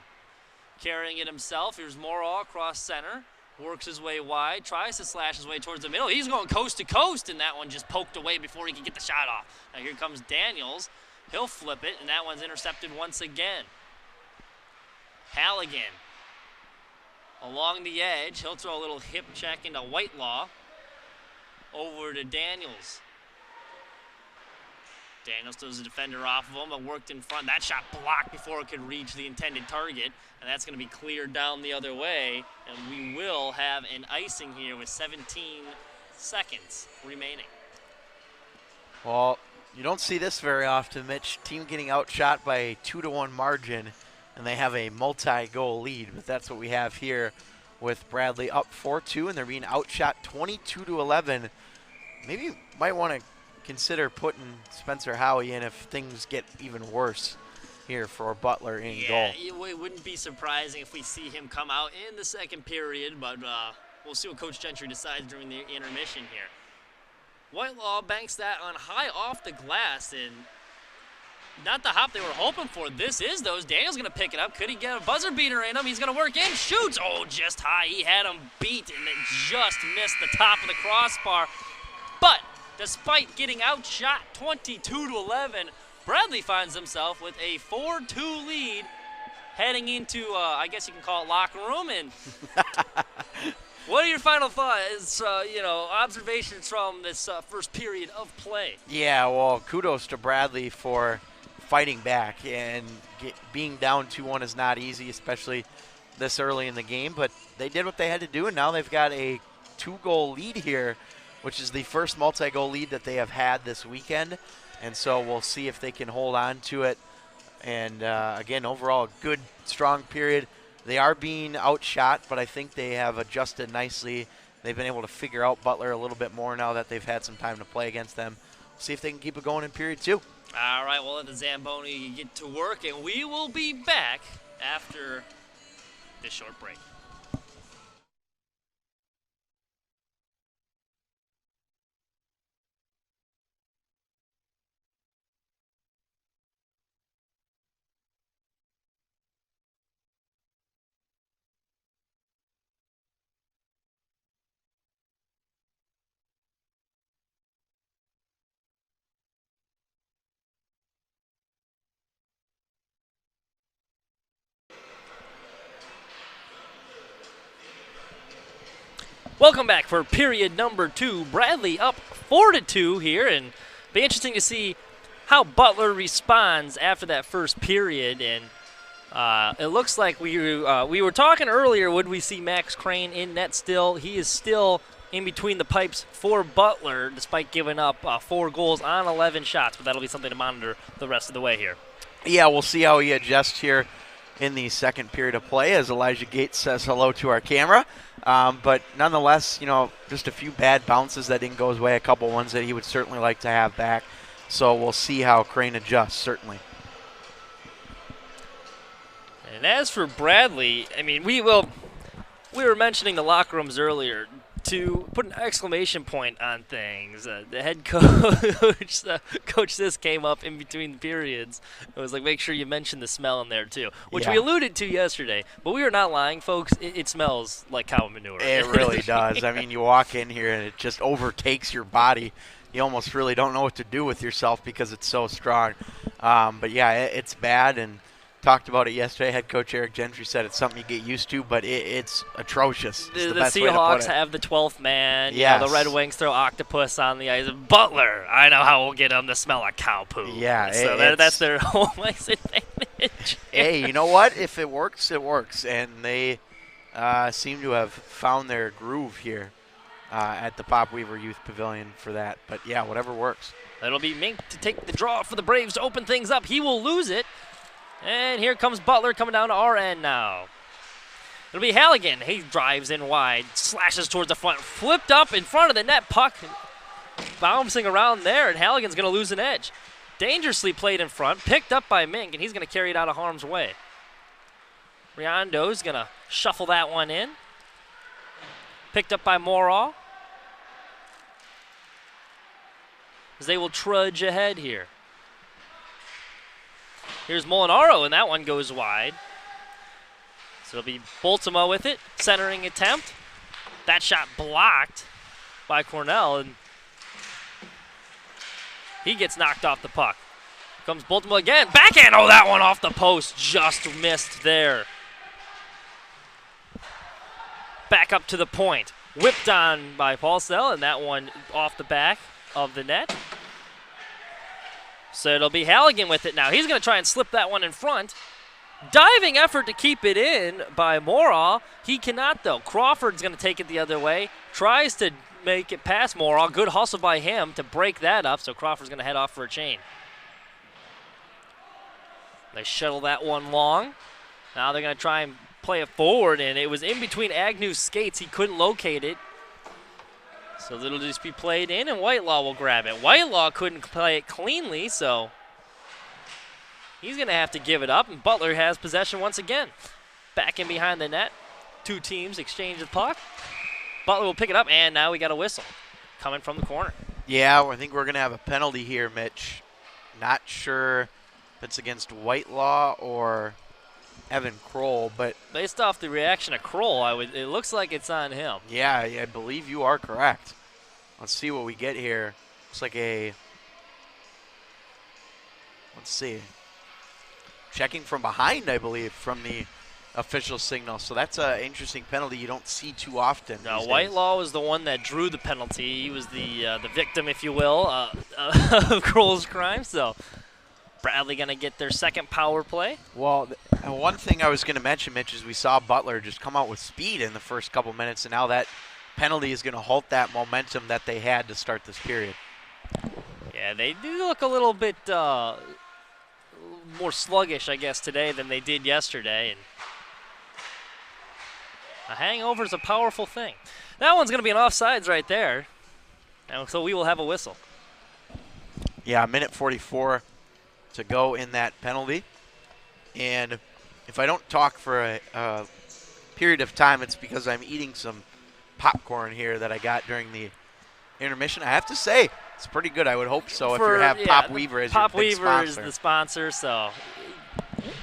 Carrying it himself. Here's Morall across center. Works his way wide. Tries to slash his way towards the middle. He's going coast to coast, and that one just poked away before he could get the shot off. Now here comes Daniels. He'll flip it, and that one's intercepted once again. Halligan along the edge. He'll throw a little hip check into Whitelaw. Over to Daniels. Daniels throws the defender off of him, but worked in front. That shot blocked before it could reach the intended target, and that's going to be cleared down the other way, and we will have an icing here with 17 seconds remaining. Well, you don't see this very often, Mitch. Team getting outshot by a 2-1 margin, and they have a multi-goal lead, but that's what we have here with Bradley up 4-2, and they're being outshot 22-11. Maybe you might want to consider putting Spencer Howie in if things get even worse here for Butler in goal. Yeah, it wouldn't be surprising if we see him come out in the second period, but we'll see what Coach Gentry decides during the intermission here. Whitelaw banks that on high off the glass, and not the hop they were hoping for. This is those. Daniel's going to pick it up. Could he get a buzzer beater in him? He's going to work in. Shoots. Oh, just high. He had him beat, and it just missed the top of the crossbar. But despite getting outshot 22-11, Bradley finds himself with a 4-2 lead heading into, I guess you can call it locker room. And what are your final thoughts, observations from this first period of play? Yeah, well, kudos to Bradley for fighting back, and being down 2-1 is not easy, especially this early in the game, but they did what they had to do, and now they've got a 2-goal lead here, which is the first multi-goal lead that they have had this weekend, and so we'll see if they can hold on to it. And again, overall, a good, strong period. They are being outshot, but I think they have adjusted nicely. They've been able to figure out Butler a little bit more now that they've had some time to play against them. See if they can keep it going in period 2. All right, we'll let the Zamboni get to work, and we will be back after this short break. Welcome back for period number 2. Bradley up 4-2 here, and be interesting to see how Butler responds after that first period. And it looks like we were talking earlier, would we see Max Crane in net still? He is still in between the pipes for Butler, despite giving up 4 goals on 11 shots, but that'll be something to monitor the rest of the way here. Yeah, we'll see how he adjusts here in the second period of play as Elijah Gates says hello to our camera. But nonetheless, just a few bad bounces that didn't go his way, a couple ones that he would certainly like to have back. So we'll see how Crane adjusts, certainly. And as for Bradley, I mean, we were mentioning the locker rooms earlier. To put an exclamation point on things, the head coach, Coach Sis, came up in between the periods. It was like, make sure you mention the smell in there too, which we alluded to yesterday. But we are not lying, folks. It smells like cow manure. It really does. I mean, you walk in here and it just overtakes your body. You almost really don't know what to do with yourself because it's so strong. But yeah, it's bad, and talked about it yesterday. Head coach Eric Gentry said it's something you get used to, but it's atrocious. The Seahawks have the 12th man. Yes. The Red Wings throw octopus on the ice. Butler, I know how we'll get them to smell like cow poo. Yeah. So that's their home ice advantage. Hey, you know what? If it works, it works. And they seem to have found their groove here at the Pop Weaver Youth Pavilion for that. But, yeah, whatever works. It'll be Mink to take the draw for the Braves to open things up. He will lose it. And here comes Butler coming down to our end now. It'll be Halligan. He drives in wide, slashes towards the front, flipped up in front of the net, puck bouncing around there, and Halligan's going to lose an edge. Dangerously played in front, picked up by Mink, and he's going to carry it out of harm's way. Riondo's going to shuffle that one in. Picked up by Morall. As they will trudge ahead here. Here's Molinaro, and that one goes wide. So it'll be Baltimore with it. Centering attempt. That shot blocked by Cornell, and he gets knocked off the puck. Comes Baltimore again. Backhand. Oh, that one off the post. Just missed there. Back up to the point. Whipped on by Paulsell, and that one off the back of the net. So it'll be Halligan with it now. He's going to try and slip that one in front. Diving effort to keep it in by Morall. He cannot, though. Crawford's going to take it the other way. Tries to make it past Morall. Good hustle by him to break that up, so Crawford's going to head off for a chain. They shuttle that one long. Now they're going to try and play it forward, and it was in between Agnew's skates. He couldn't locate it. So it'll just be played in, and Whitelaw will grab it. Whitelaw couldn't play it cleanly, so he's going to have to give it up, and Butler has possession once again. Back in behind the net. Two teams exchange the puck. Butler will pick it up, and now we got a whistle coming from the corner. Yeah, I think we're going to have a penalty here, Mitch. Not sure if it's against Whitelaw or Evan Kroll, but based off the reaction of Kroll, it looks like it's on him. Yeah, I believe you are correct. Let's see what we get here. Looks like let's see. Checking from behind, I believe, from the official signal. So that's an interesting penalty you don't see too often. No, Whitelaw was the one that drew the penalty. He was the victim, if you will, of Kroll's crime. So Bradley going to get their second power play. Well, one thing I was going to mention, Mitch, is we saw Butler just come out with speed in the first couple minutes, and now that penalty is going to halt that momentum that they had to start this period. Yeah, they do look a little bit more sluggish, I guess, today than they did yesterday. And a hangover is a powerful thing. That one's going to be an offsides right there. And so we will have a whistle. Yeah, a minute 44 to go in that penalty. And if I don't talk for a period of time, it's because I'm eating some popcorn here that I got during the intermission. I have to say, it's pretty good. I would hope so if you have Pop Weaver as your big sponsor. Pop Weaver is the sponsor, so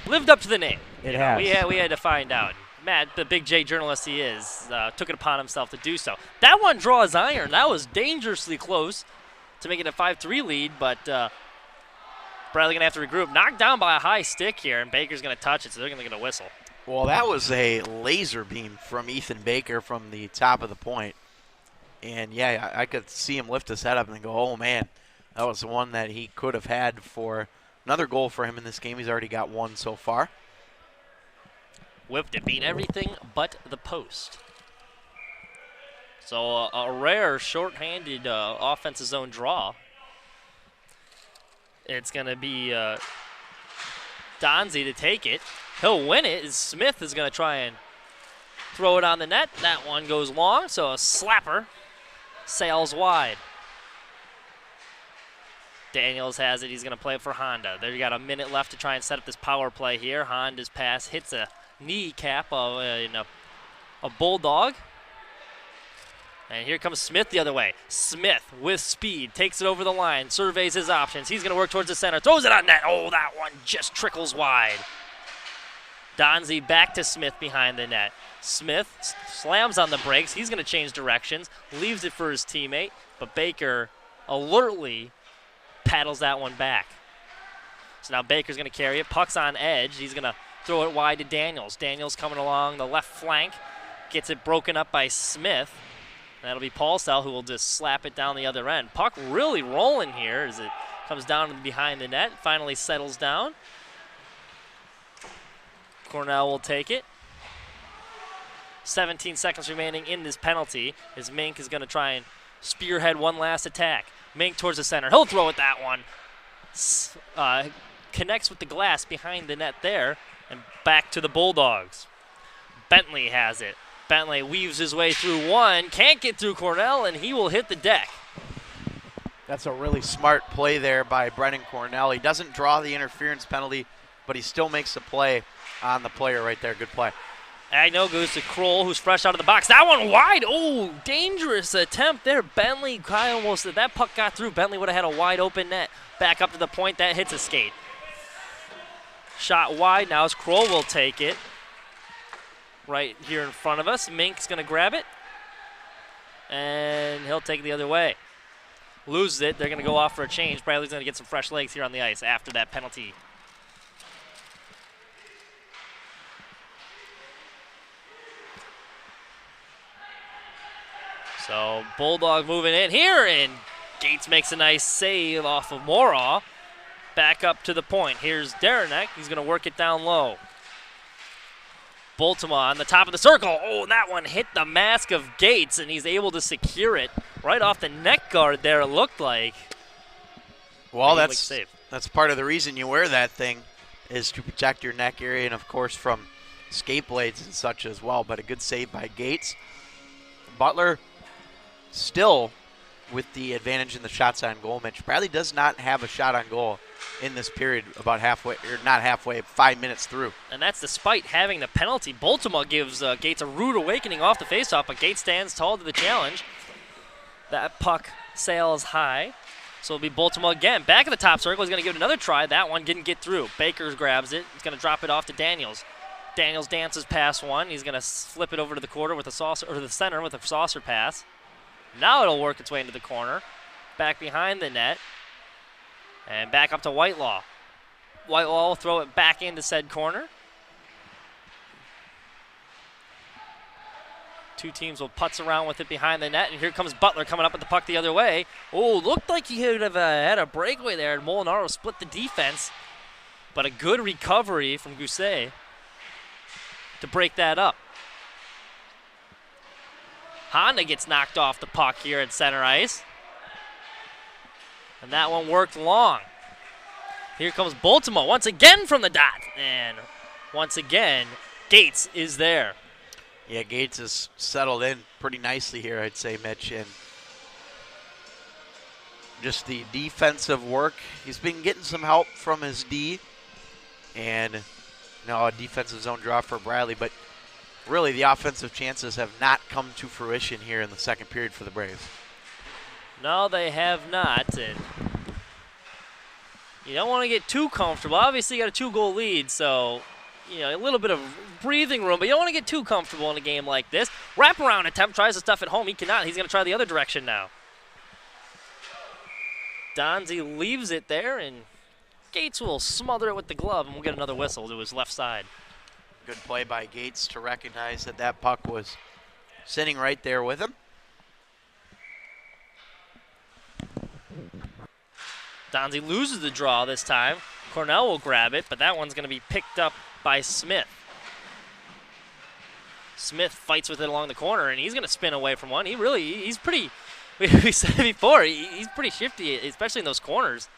lived up to the name. It has. We had to find out. Matt, the big J journalist he is, took it upon himself to do so. That one draws iron. That was dangerously close to make it a 5-3 lead, but Bradley going to have to regroup. Knocked down by a high stick here, and Baker's going to touch it, so they're going to get a whistle. Well, that was a laser beam from Ethan Baker from the top of the point. And, yeah, I could see him lift his head up and go, oh, man, that was the one that he could have had for another goal for him in this game. He's already got one so far. Whipped it, beat everything but the post. So a rare short-handed offensive zone draw. It's going to be Donzie to take it. He'll win it. Smith is going to try and throw it on the net. That one goes long, so a slapper sails wide. Daniels has it. He's going to play it for Honda. There you got a minute left to try and set up this power play here. Honda's pass hits a kneecap of a Bulldog. And here comes Smith the other way. Smith with speed takes it over the line, surveys his options. He's going to work towards the center, throws it on net. Oh, that one just trickles wide. Donzie back to Smith behind the net. Smith slams on the brakes. He's going to change directions, leaves it for his teammate, but Baker alertly paddles that one back. So now Baker's going to carry it. Puck's on edge. He's going to throw it wide to Daniels. Daniels coming along the left flank. Gets it broken up by Smith. That'll be Paulsell who will just slap it down the other end. Puck really rolling here as it comes down behind the net. Finally settles down. Cornell will take it. 17 seconds remaining in this penalty as Mink is going to try and spearhead one last attack. Mink towards the center. He'll throw it that one. Connects with the glass behind the net there and back to the Bulldogs. Bentley has it. Bentley weaves his way through one. Can't get through Cornell, and he will hit the deck. That's a really smart play there by Brennan Cornell. He doesn't draw the interference penalty but he still makes the play on the player right there. Good play. Agno goes to Kroll, who's fresh out of the box. That one wide. Oh, dangerous attempt there. Bentley, Kyle almost, that puck got through. Bentley would have had a wide open net. Back up to the point. That hits a skate. Shot wide now as Kroll will take it. Right here in front of us. Mink's going to grab it. And he'll take it the other way. Loses it. They're going to go off for a change. Bradley's going to get some fresh legs here on the ice after that penalty. So Bulldog moving in here, and Gates makes a nice save off of Moraw. Back up to the point. Here's Derenek. He's going to work it down low. Baltimore on the top of the circle. Oh, that one hit the mask of Gates, and he's able to secure it right off the neck guard there, it looked like. Well, that's part of the reason you wear that thing is to protect your neck area and, of course, from skate blades and such as well. But a good save by Gates. Butler still with the advantage in the shots on goal. Mitch, Bradley does not have a shot on goal in this period, about halfway, or not halfway, 5 minutes through. And that's despite having the penalty. Baltimore gives Gates a rude awakening off the faceoff, but Gates stands tall to the challenge. That puck sails high. So it'll be Baltimore again. Back at the top circle. He's going to give it another try. That one didn't get through. Bakers grabs it. He's going to drop it off to Daniels. Daniels dances past one. He's going to flip it over to the quarter with a saucer, or to the center with a saucer pass. Now it'll work its way into the corner. Back behind the net. And back up to Whitelaw. Whitelaw will throw it back into said corner. Two teams will putz around with it behind the net. And here comes Butler coming up with the puck the other way. Oh, looked like he would have had a breakaway there. And Molinaro split the defense. But a good recovery from Gousset to break that up. Honda gets knocked off the puck here at center ice. And that one worked long. Here comes Baltimore once again from the dot. And once again, Gates is there. Yeah, Gates is settled in pretty nicely here, I'd say, Mitch. And just the defensive work. He's been getting some help from his D. And now a defensive zone draw for Bradley. But really, the offensive chances have not come to fruition here in the second period for the Braves. No, they have not. And you don't want to get too comfortable. Obviously, you got a 2-goal lead, so you know a little bit of breathing room, but you don't want to get too comfortable in a game like this. Wraparound attempt, tries to stuff it home. He cannot. He's going to try the other direction now. Donzie leaves it there, and Gates will smother it with the glove, and we'll get another whistle to his left side. Good play by Gates to recognize that that puck was sitting right there with him. Donzie loses the draw this time. Cornell will grab it, but that one's going to be picked up by Smith. Smith fights with it along the corner, and he's going to spin away from one. He's pretty, we said it before, he's pretty shifty, especially in those corners.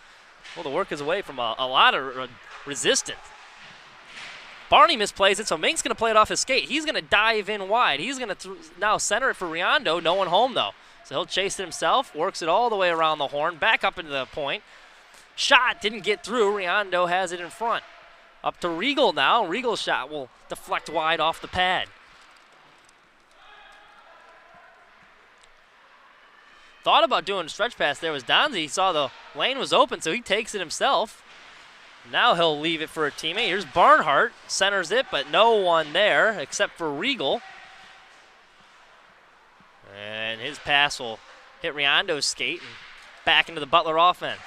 Well, the work is away from a lot of resistance. Barney misplays it, so Mink's going to play it off his skate. He's going to dive in wide. He's going to now center it for Riondo. No one home, though. So he'll chase it himself, works it all the way around the horn, back up into the point. Shot didn't get through. Riondo has it in front. Up to Regal now. Regal's shot will deflect wide off the pad. Thought about doing a stretch pass there was Donzie. He saw the lane was open, so he takes it himself. Now he'll leave it for a teammate. Here's Barnhart. Centers it, but no one there except for Regal. And his pass will hit Riondo's skate and back into the Butler offense.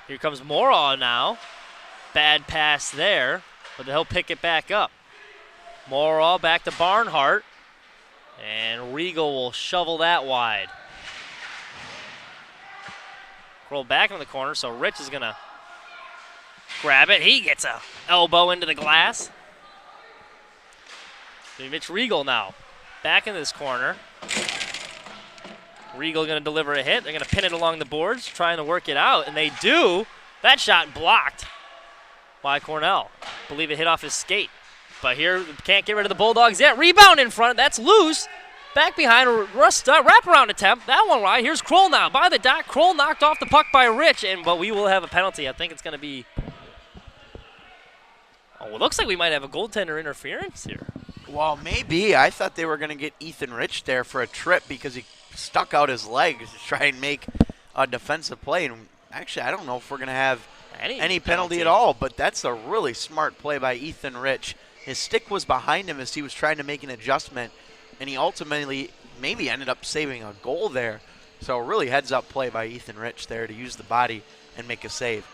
Here comes Moraw now. Bad pass there, but he'll pick it back up. Moraw back to Barnhart. And Regal will shovel that wide. Roll back into the corner, so Rich is going to grab it. He gets a elbow into the glass. Mitch Regal now. Back in this corner. Regal going to deliver a hit. They're going to pin it along the boards, trying to work it out, and they do. That shot blocked by Cornell. I believe it hit off his skate. But here, can't get rid of the Bulldogs yet. Rebound in front. That's loose. Back behind, wraparound attempt. That one right. Here's Kroll now by the dot. Kroll knocked off the puck by Rich, but we will have a penalty. I think it's going to be Oh, it looks like we might have a goaltender interference here. Well, maybe. I thought they were going to get Ethan Rich there for a trip because he stuck out his leg to try and make a defensive play. And actually, I don't know if we're going to have any penalty at all, but that's a really smart play by Ethan Rich. His stick was behind him as he was trying to make an adjustment, and he ultimately maybe ended up saving a goal there. So really heads-up play by Ethan Rich there to use the body and make a save.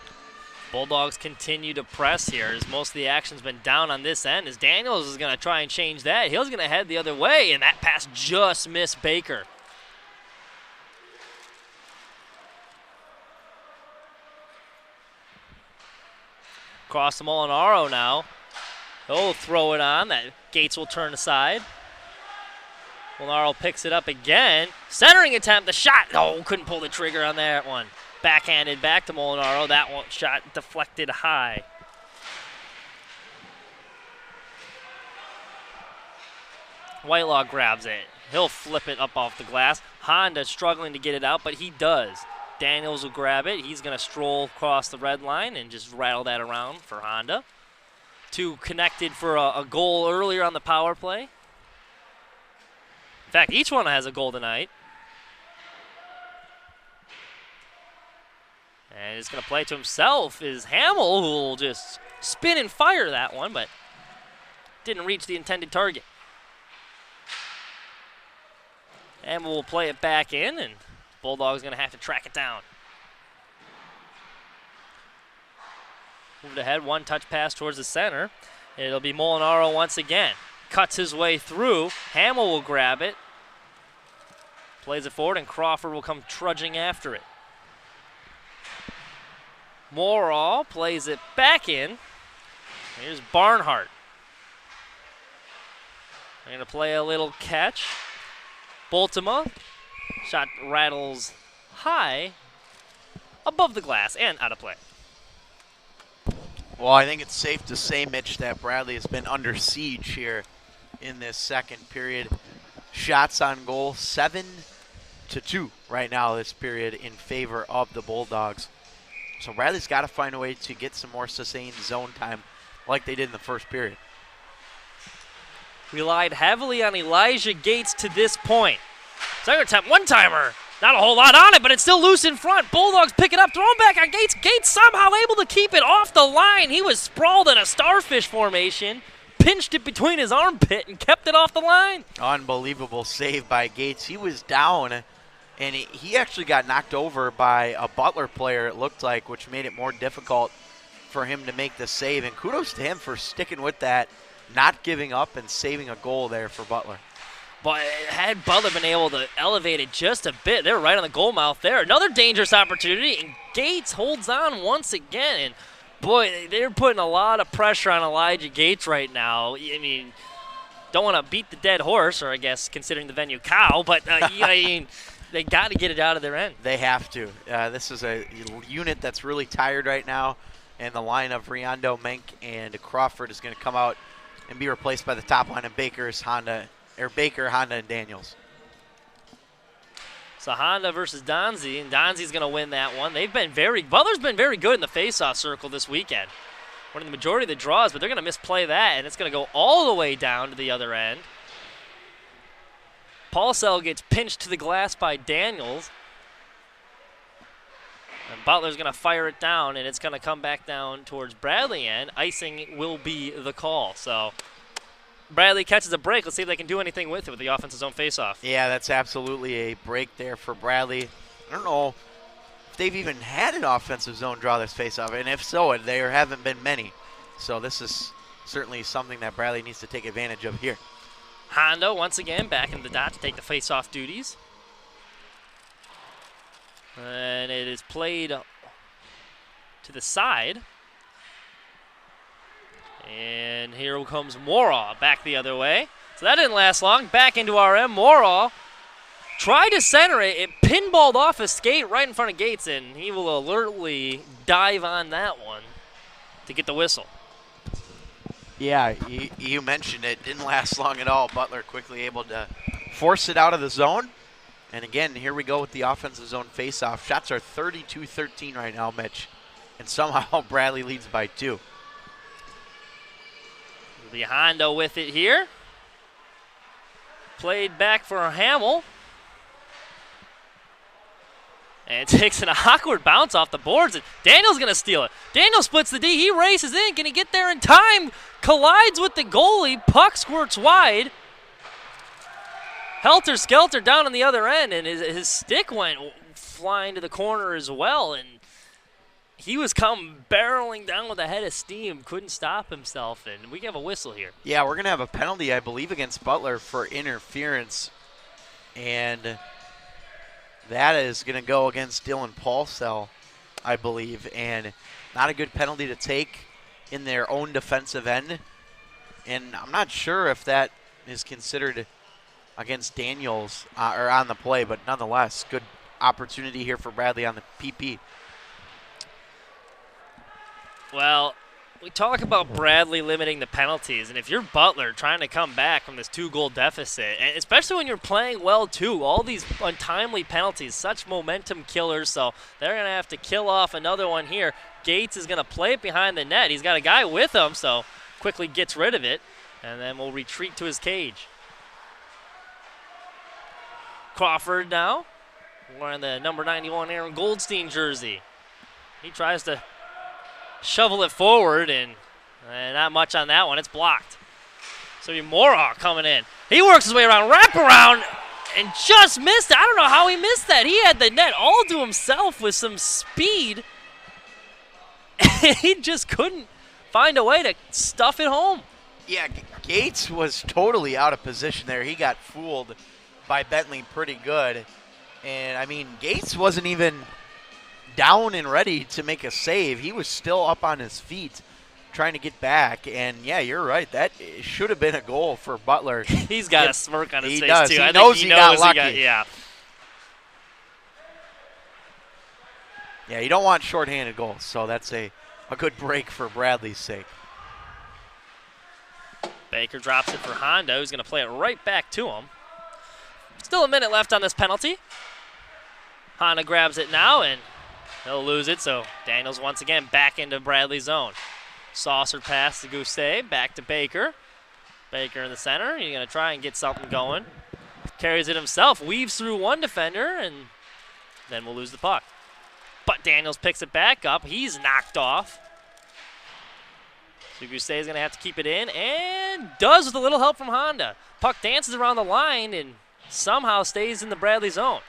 Bulldogs continue to press here as most of the action's been down on this end. As Daniels is going to try and change that. He's going to head the other way, and that pass just missed Baker. Cross to Molinaro now. He'll throw it on. That Gates will turn aside. Molinaro picks it up again. Centering attempt, the shot. Oh, couldn't pull the trigger on that one. Backhanded back to Molinaro. That one shot deflected high. Whitelaw grabs it. He'll flip it up off the glass. Honda struggling to get it out, but he does. Daniels will grab it. He's going to stroll across the red line and just rattle that around for Honda. Two connected for a goal earlier on the power play. In fact, each one has a goal tonight. And he's going to play to himself is Hamill, who will just spin and fire that one, but didn't reach the intended target. Hamill will play it back in, and Bulldogs going to have to track it down. Moved ahead, one touch pass towards the center. It'll be Molinaro once again. Cuts his way through. Hamill will grab it. Plays it forward, and Crawford will come trudging after it. Morall plays it back in. Here's Barnhart. They're going to play a little catch. Bultema. Shot rattles high above the glass and out of play. Well, I think it's safe to say, Mitch, that Bradley has been under siege here in this second period. Shots on goal, 7-2 right now this period in favor of the Bulldogs. So Bradley's got to find a way to get some more sustained zone time like they did in the first period. Relied heavily on Elijah Gates to this point. Second attempt, one-timer. Not a whole lot on it, but it's still loose in front. Bulldogs pick it up, throw him back on Gates. Gates somehow able to keep it off the line. He was sprawled in a starfish formation, pinched it between his armpit, and kept it off the line. Unbelievable save by Gates. He was down, and he actually got knocked over by a Butler player, it looked like, which made it more difficult for him to make the save. And kudos to him for sticking with that, not giving up, and saving a goal there for Butler. But had Butler been able to elevate it just a bit, they're right on the goal mouth there. Another dangerous opportunity, and Gates holds on once again. And boy, they're putting a lot of pressure on Elijah Gates right now. I mean, don't want to beat the dead horse, or I guess considering the venue cow, but I mean, they got to get it out of their end. They have to. This is a unit that's really tired right now, and the line of Riondo, Menk, and Crawford is going to come out and be replaced by the top line of Baker, Honda, and Daniels. So Honda versus Donzie, and Donzie's going to win that one. Butler's been very good in the faceoff circle this weekend, winning the majority of the draws, but they're going to misplay that, and it's going to go all the way down to the other end. Paulsell gets pinched to the glass by Daniels. And Butler's going to fire it down, and it's going to come back down towards Bradley end. Icing will be the call. So Bradley catches a break. Let's see if they can do anything with it with the offensive zone faceoff. Yeah, that's absolutely a break there for Bradley. I don't know if they've even had an offensive zone draw this faceoff, and if so, there haven't been many. So this is certainly something that Bradley needs to take advantage of here. Hondo once again back in the dot to take the faceoff duties. And it is played to the side. And here comes Morall back the other way. So that didn't last long. Back into RM. Morall tried to center it. It pinballed off his skate right in front of Gates, and he will alertly dive on that one to get the whistle. Yeah, you mentioned it. Didn't last long at all. Butler quickly able to force it out of the zone. And again, here we go with the offensive zone faceoff. Shots are 32-13 right now, Mitch. And somehow Bradley leads by 2. The Honda with it here. Played back for Hamill. And it takes an awkward bounce off the boards, and Daniel's going to steal it. Daniel splits the D. He races in. Can he get there in time? Collides with the goalie. Puck squirts wide. Helter-skelter down on the other end, and his stick went flying to the corner as well, and he was come barreling down with a head of steam. Couldn't stop himself, and we have a whistle here. Yeah, we're going to have a penalty, I believe, against Butler for interference, and that is going to go against Dylan Paulsell, I believe, and not a good penalty to take in their own defensive end. And I'm not sure if that is considered against Daniels or on the play, but nonetheless, good opportunity here for Bradley on the PP. Well, we talk about Bradley limiting the penalties, and if you're Butler trying to come back from this 2-goal deficit, and especially when you're playing well too, all these untimely penalties, such momentum killers, so they're going to have to kill off another one here. Gates is going to play it behind the net. He's got a guy with him, so quickly gets rid of it, and then will retreat to his cage. Crawford now, wearing the number 91 Aaron Goldstein jersey. He tries to shovel it forward, and not much on that one. It's blocked. So Morrow coming in. He works his way around, wrap around, and just missed it. I don't know how he missed that. He had the net all to himself with some speed. He just couldn't find a way to stuff it home. Yeah, Gates was totally out of position there. He got fooled by Bentley pretty good. And, I mean, Gates wasn't even down and ready to make a save. He was still up on his feet trying to get back. And, yeah, you're right. That should have been a goal for Butler. He's got a smirk on his face, does. too. He I knows think he got lucky. Yeah, you don't want shorthanded goals, so that's a good break for Bradley's sake. Baker drops it for Honda, who's going to play it right back to him. Still a minute left on this penalty. Honda grabs it now, and he'll lose it, so Daniels once again back into Bradley's zone. Saucer pass to Goulet, back to Baker. Baker in the center. He's going to try and get something going. Carries it himself, weaves through one defender, and then we'll lose the puck. But Daniels picks it back up. He's knocked off. So Goulet is going to have to keep it in, and does with a little help from Honda. Puck dances around the line and somehow stays in the Bradley zone.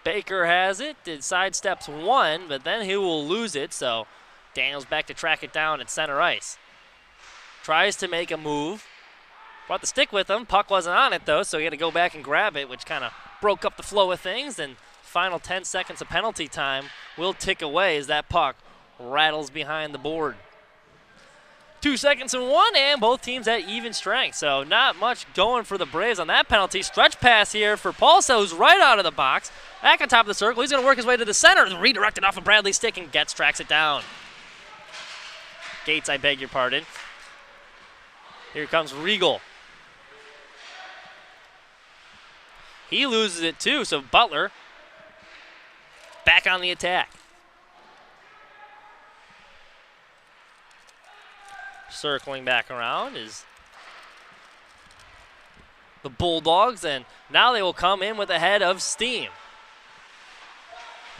Baker has it, sidesteps one, but then he will lose it, so Daniels back to track it down at center ice. Tries to make a move. Brought the stick with him. Puck wasn't on it, though, so he had to go back and grab it, which kind of broke up the flow of things, and final 10 seconds of penalty time will tick away as that puck rattles behind the board. 2 seconds and 1, and both teams at even strength, so not much going for the Braves on that penalty. Stretch pass here for Paulsell, who's right out of the box. Back on top of the circle. He's going to work his way to the center. Redirected off of Bradley's stick, and Getz tracks it down. Gates, I beg your pardon. Here comes Regal. He loses it too, so Butler back on the attack. Circling back around is the Bulldogs, and now they will come in with a head of steam.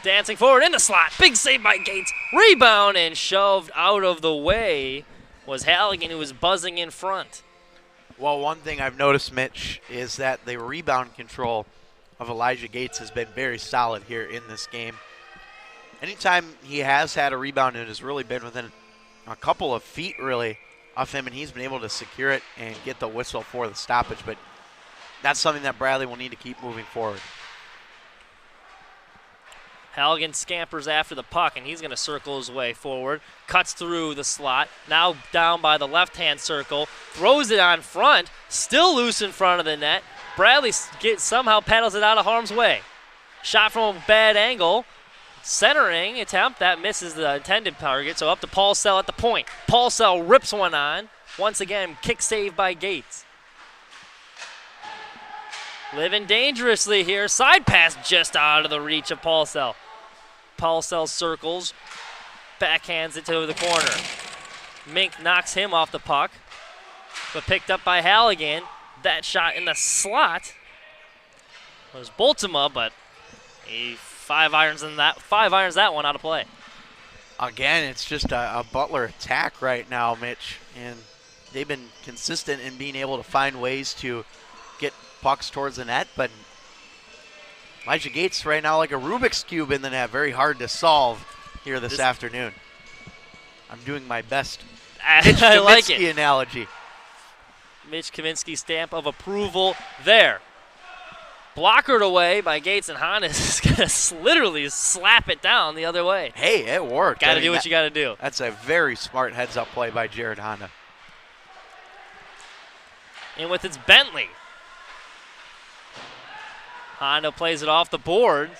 Dancing forward in the slot. Big save by Gates. Rebound and shoved out of the way was Halligan, who was buzzing in front. Well, one thing I've noticed, Mitch, is that the rebound control of Elijah Gates has been very solid here in this game. Anytime he has had a rebound, it has really been within a couple of feet, really, of him, and he's been able to secure it and get the whistle for the stoppage. But that's something that Bradley will need to keep moving forward. Halligan scampers after the puck, and he's going to circle his way forward. Cuts through the slot. Now down by the left-hand circle. Throws it on front. Still loose in front of the net. Bradley somehow paddles it out of harm's way. Shot from a bad angle. Centering attempt. That misses the intended target. So up to Paulsell at the point. Paulsell rips one on. Once again, kick save by Gates. Living dangerously here. Side pass just out of the reach of Paulsell. Paulsell circles. backhands it to the corner. Mink knocks him off the puck, but picked up by Halligan. That shot in the slot was Boltima, but he five irons that one out of play. Again, it's just a Butler attack right now, Mitch, and they've been consistent in being able to find ways to get pucks towards the net, but Elijah Gates right now like a Rubik's Cube in the net, very hard to solve here this afternoon. I'm doing my best Mitch I like Kaminski analogy. Mitch Kaminski stamp of approval there. Blockered away by Gates, and Honda is going to literally slap it down the other way. Hey, it worked. Got to do what you got to do. That's a very smart heads-up play by Jared Honda. And with its Bentley. Honda plays it off the boards.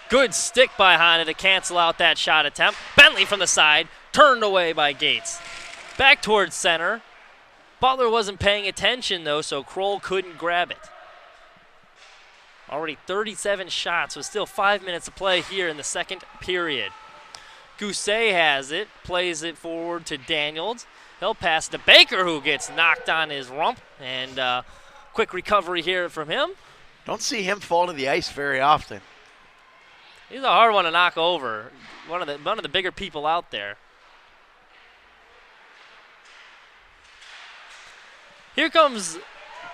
Good stick by Honda to cancel out that shot attempt. Bentley from the side, turned away by Gates. Back towards center. Butler wasn't paying attention, though, so Kroll couldn't grab it. Already 37 shots with still 5 minutes to play here in the second period. Gousset has it, plays it forward to Daniels. He'll pass to Baker, who gets knocked on his rump, and quick recovery here from him. Don't see him fall to the ice very often. He's a hard one to knock over. One of the bigger people out there. Here comes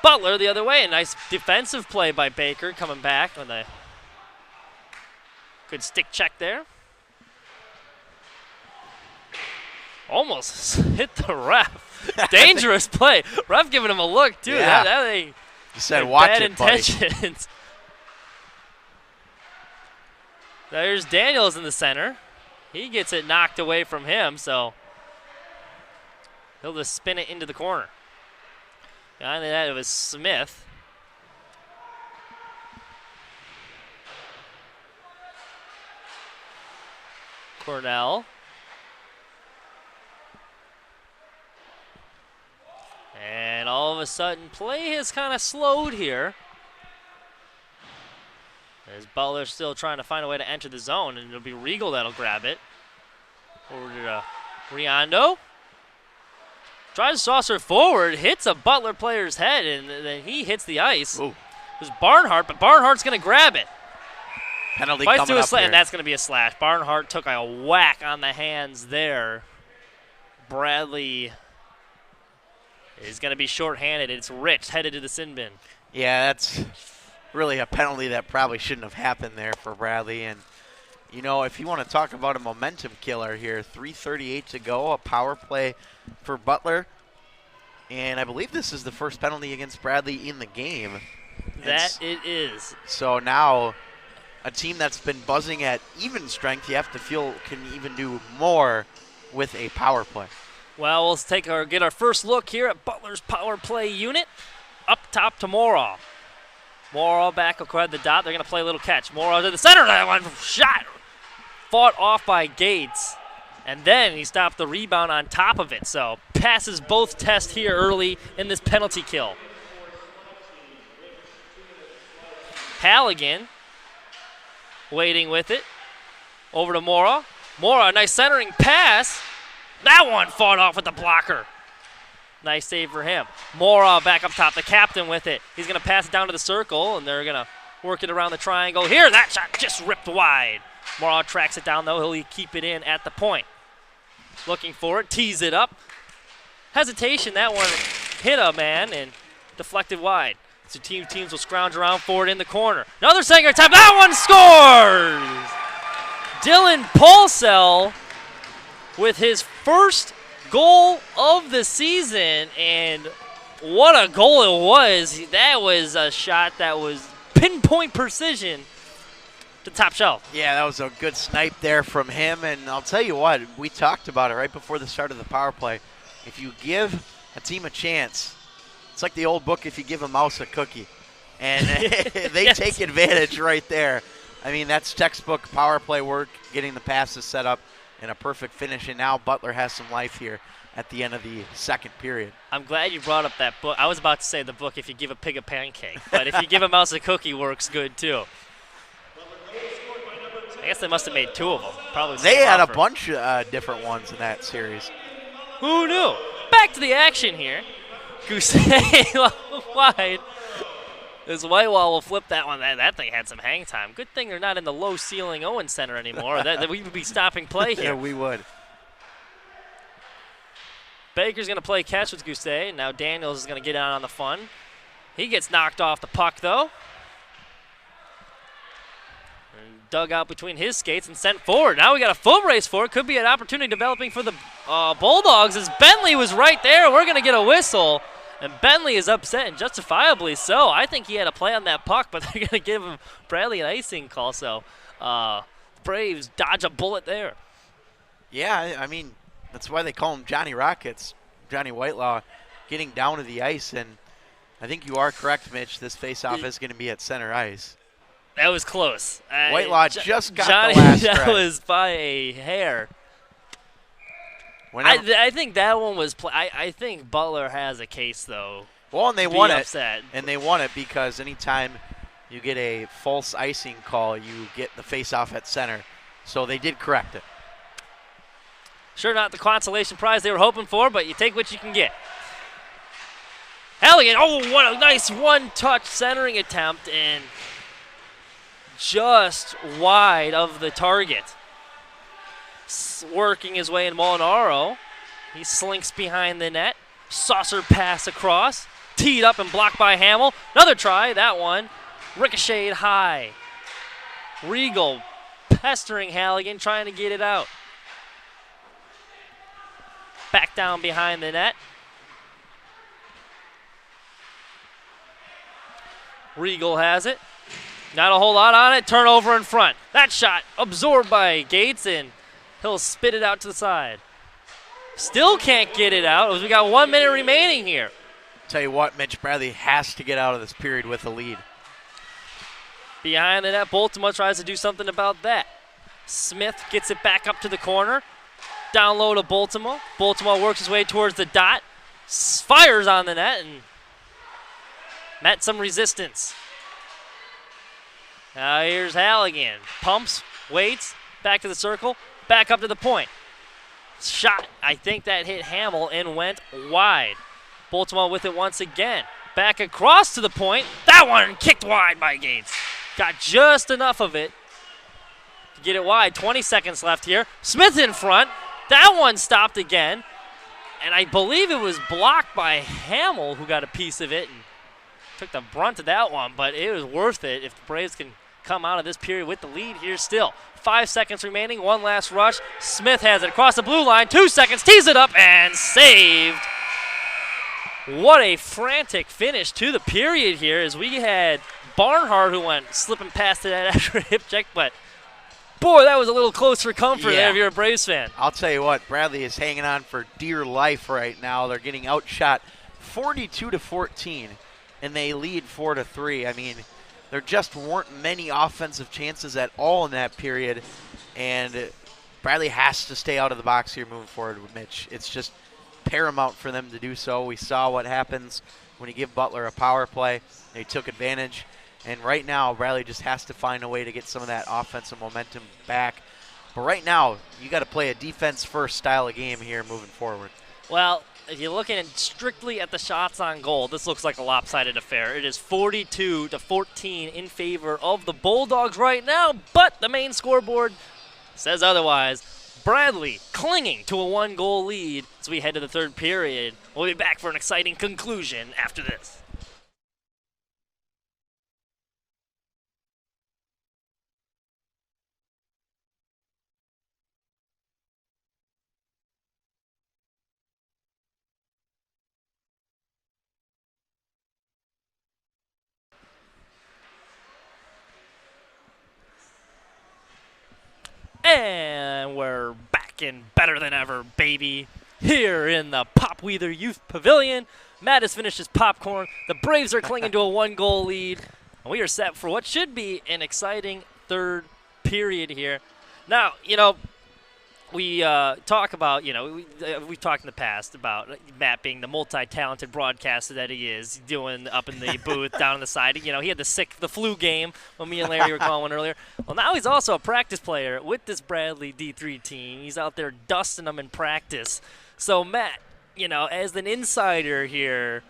Butler the other way. A nice defensive play by Baker coming back with a good stick check there. Almost hit the ref. Dangerous play. Ref giving him a look, too. Yeah. That ain't He said, watch bad it, buddy. intentions. There's Daniels in the center. He gets it knocked away from him, so he'll just spin it into the corner. Behind that, it was Smith. Cornell. And all of a sudden, play has kind of slowed here. As Butler's still trying to find a way to enter the zone, and it'll be Regal that'll grab it. Over to Riondo. Tries to saucer forward, hits a Butler player's head, and then he hits the ice. Ooh. It was Barnhart, but Barnhart's going to grab it. Penalty Fights coming to a up slam, here. and that's going to be a slash. Barnhart took a whack on the hands there. Bradley is going to be shorthanded. It's Rich headed to the sin bin. Yeah, that's really a penalty that probably shouldn't have happened there for Bradley. And, you know, if you want to talk about a momentum killer here, 3:38 to go, a power play for Butler. And I believe this is the first penalty against Bradley in the game. That it is. So now a team that's been buzzing at even strength, you have to feel can even do more with a power play. Well, we'll get our first look here at Butler's power play unit. Up top to Morrow. Morrow back across the dot. They're going to play a little catch. Morrow to the center. That one shot. Fought off by Gates. And then he stopped the rebound on top of it. So passes both tests here early in this penalty kill. Halligan waiting with it. Over to Morrow. Morrow, nice centering pass. That one fought off with the blocker. Nice save for him. Morrow back up top, the captain with it. He's going to pass it down to the circle, and they're going to work it around the triangle. Here, that shot just ripped wide. Morrow tracks it down, though. He'll keep it in at the point. Looking for it, tees it up. Hesitation, that one hit a man and deflected wide. So teams will scrounge around for it in the corner. Another second attempt, that one scores! Dylan Paulsell with his first goal of the season, and what a goal it was. That was a shot that was pinpoint precision to top shelf. Yeah, that was a good snipe there from him, and I'll tell you what, we talked about it right before the start of the power play. If you give a team a chance, it's like the old book, if you give a mouse a cookie, and they Yes. take advantage right there. I mean, that's textbook power play work, getting the passes set up, and a perfect finish, and now Butler has some life here at the end of the second period. I'm glad you brought up that book. I was about to say the book, If You Give a Pig a Pancake, but If You Give a Mouse a Cookie works good too. I guess they must have made 2 of them. Probably. They had a bunch of different ones in that series. Who knew? Back to the action here. Gousset wide. This Whitewall will flip that one. That thing had some hang time. Good thing they're not in the low-ceiling Owen Center anymore. that we would be stopping play here. Yeah, we would. Baker's going to play catch with Gousset. Now Daniels is going to get out on the fun. He gets knocked off the puck, though. And dug out between his skates and sent forward. Now we got a foot race for it. Could be an opportunity developing for the Bulldogs as Bentley was right there. We're going to get a whistle. And Bentley is upset, and justifiably so. I think he had a play on that puck, but they're going to give him Bradley an icing call. So Braves dodge a bullet there. Yeah, I mean, that's why they call him Johnny Rockets, Johnny Whitelaw, getting down to the ice. And I think you are correct, Mitch. This faceoff is going to be at center ice. That was close. Whitelaw just got Johnny, the last that strike. was by a hair. I think that one was I think Butler has a case, though. Well, and they won it. Upset. And they won it because anytime you get a false icing call, you get the face-off at center. So they did correct it. Sure, not the consolation prize they were hoping for, but you take what you can get. Halligan, oh, what a nice one-touch centering attempt, and just wide of the target. Working his way in Molinaro. He slinks behind the net. Saucer pass across. Teed up and blocked by Hamill. Another try, that one. Ricocheted high. Regal pestering Halligan, trying to get it out. Back down behind the net. Regal has it. Not a whole lot on it. Turnover in front. That shot absorbed by Gates, and he'll spit it out to the side. Still can't get it out. We got 1 minute remaining here. Tell you what, Mitch, Bradley has to get out of this period with a lead. Behind the net, Baltimore tries to do something about that. Smith gets it back up to the corner. Down low to Baltimore. Baltimore works his way towards the dot. Fires on the net and met some resistance. Now here's Halligan. Pumps, waits, back to the circle, back up to the point. Shot, I think that hit Hamill and went wide. Baltimore with it once again. Back across to the point. That one kicked wide by Gates. Got just enough of it to get it wide. 20 seconds left here. Smith in front. That one stopped again. And I believe it was blocked by Hamill, who got a piece of it and took the brunt of that one. But it was worth it if the Braves can come out of this period with the lead here still. 5 seconds remaining, one last rush. Smith has it across the blue line, 2 seconds, tees it up, and saved. What a frantic finish to the period here as we had Barnhart who went slipping past it after a hip check, but boy, that was a little close for comfort there if you're a Braves fan. I'll tell you what, Bradley is hanging on for dear life right now. They're getting outshot 42-14, and they lead 4-3. I mean, there just weren't many offensive chances at all in that period, and Bradley has to stay out of the box here moving forward with Mitch. It's just paramount for them to do so. We saw what happens when you give Butler a power play. They took advantage, and right now Bradley just has to find a way to get some of that offensive momentum back. But right now, you got to play a defense-first style of game here moving forward. Well, if you're looking strictly at the shots on goal, this looks like a lopsided affair. It is 42-14 in favor of the Bulldogs right now, but the main scoreboard says otherwise. Bradley clinging to a 1-goal lead as we head to the third period. We'll be back for an exciting conclusion after this. And we're back and better than ever, baby. Here in the Pop Weather Youth Pavilion. Matt has finished his popcorn. The Braves are clinging to a 1-goal lead. And we are set for what should be an exciting third period here. Now, you know, we talk about, we've talked in the past about Matt being the multi-talented broadcaster that he is, doing up in the booth, down on the side. He had the flu game when me and Larry were calling one earlier. Well, now he's also a practice player with this Bradley D3 team. He's out there dusting them in practice. So, Matt, as an insider here,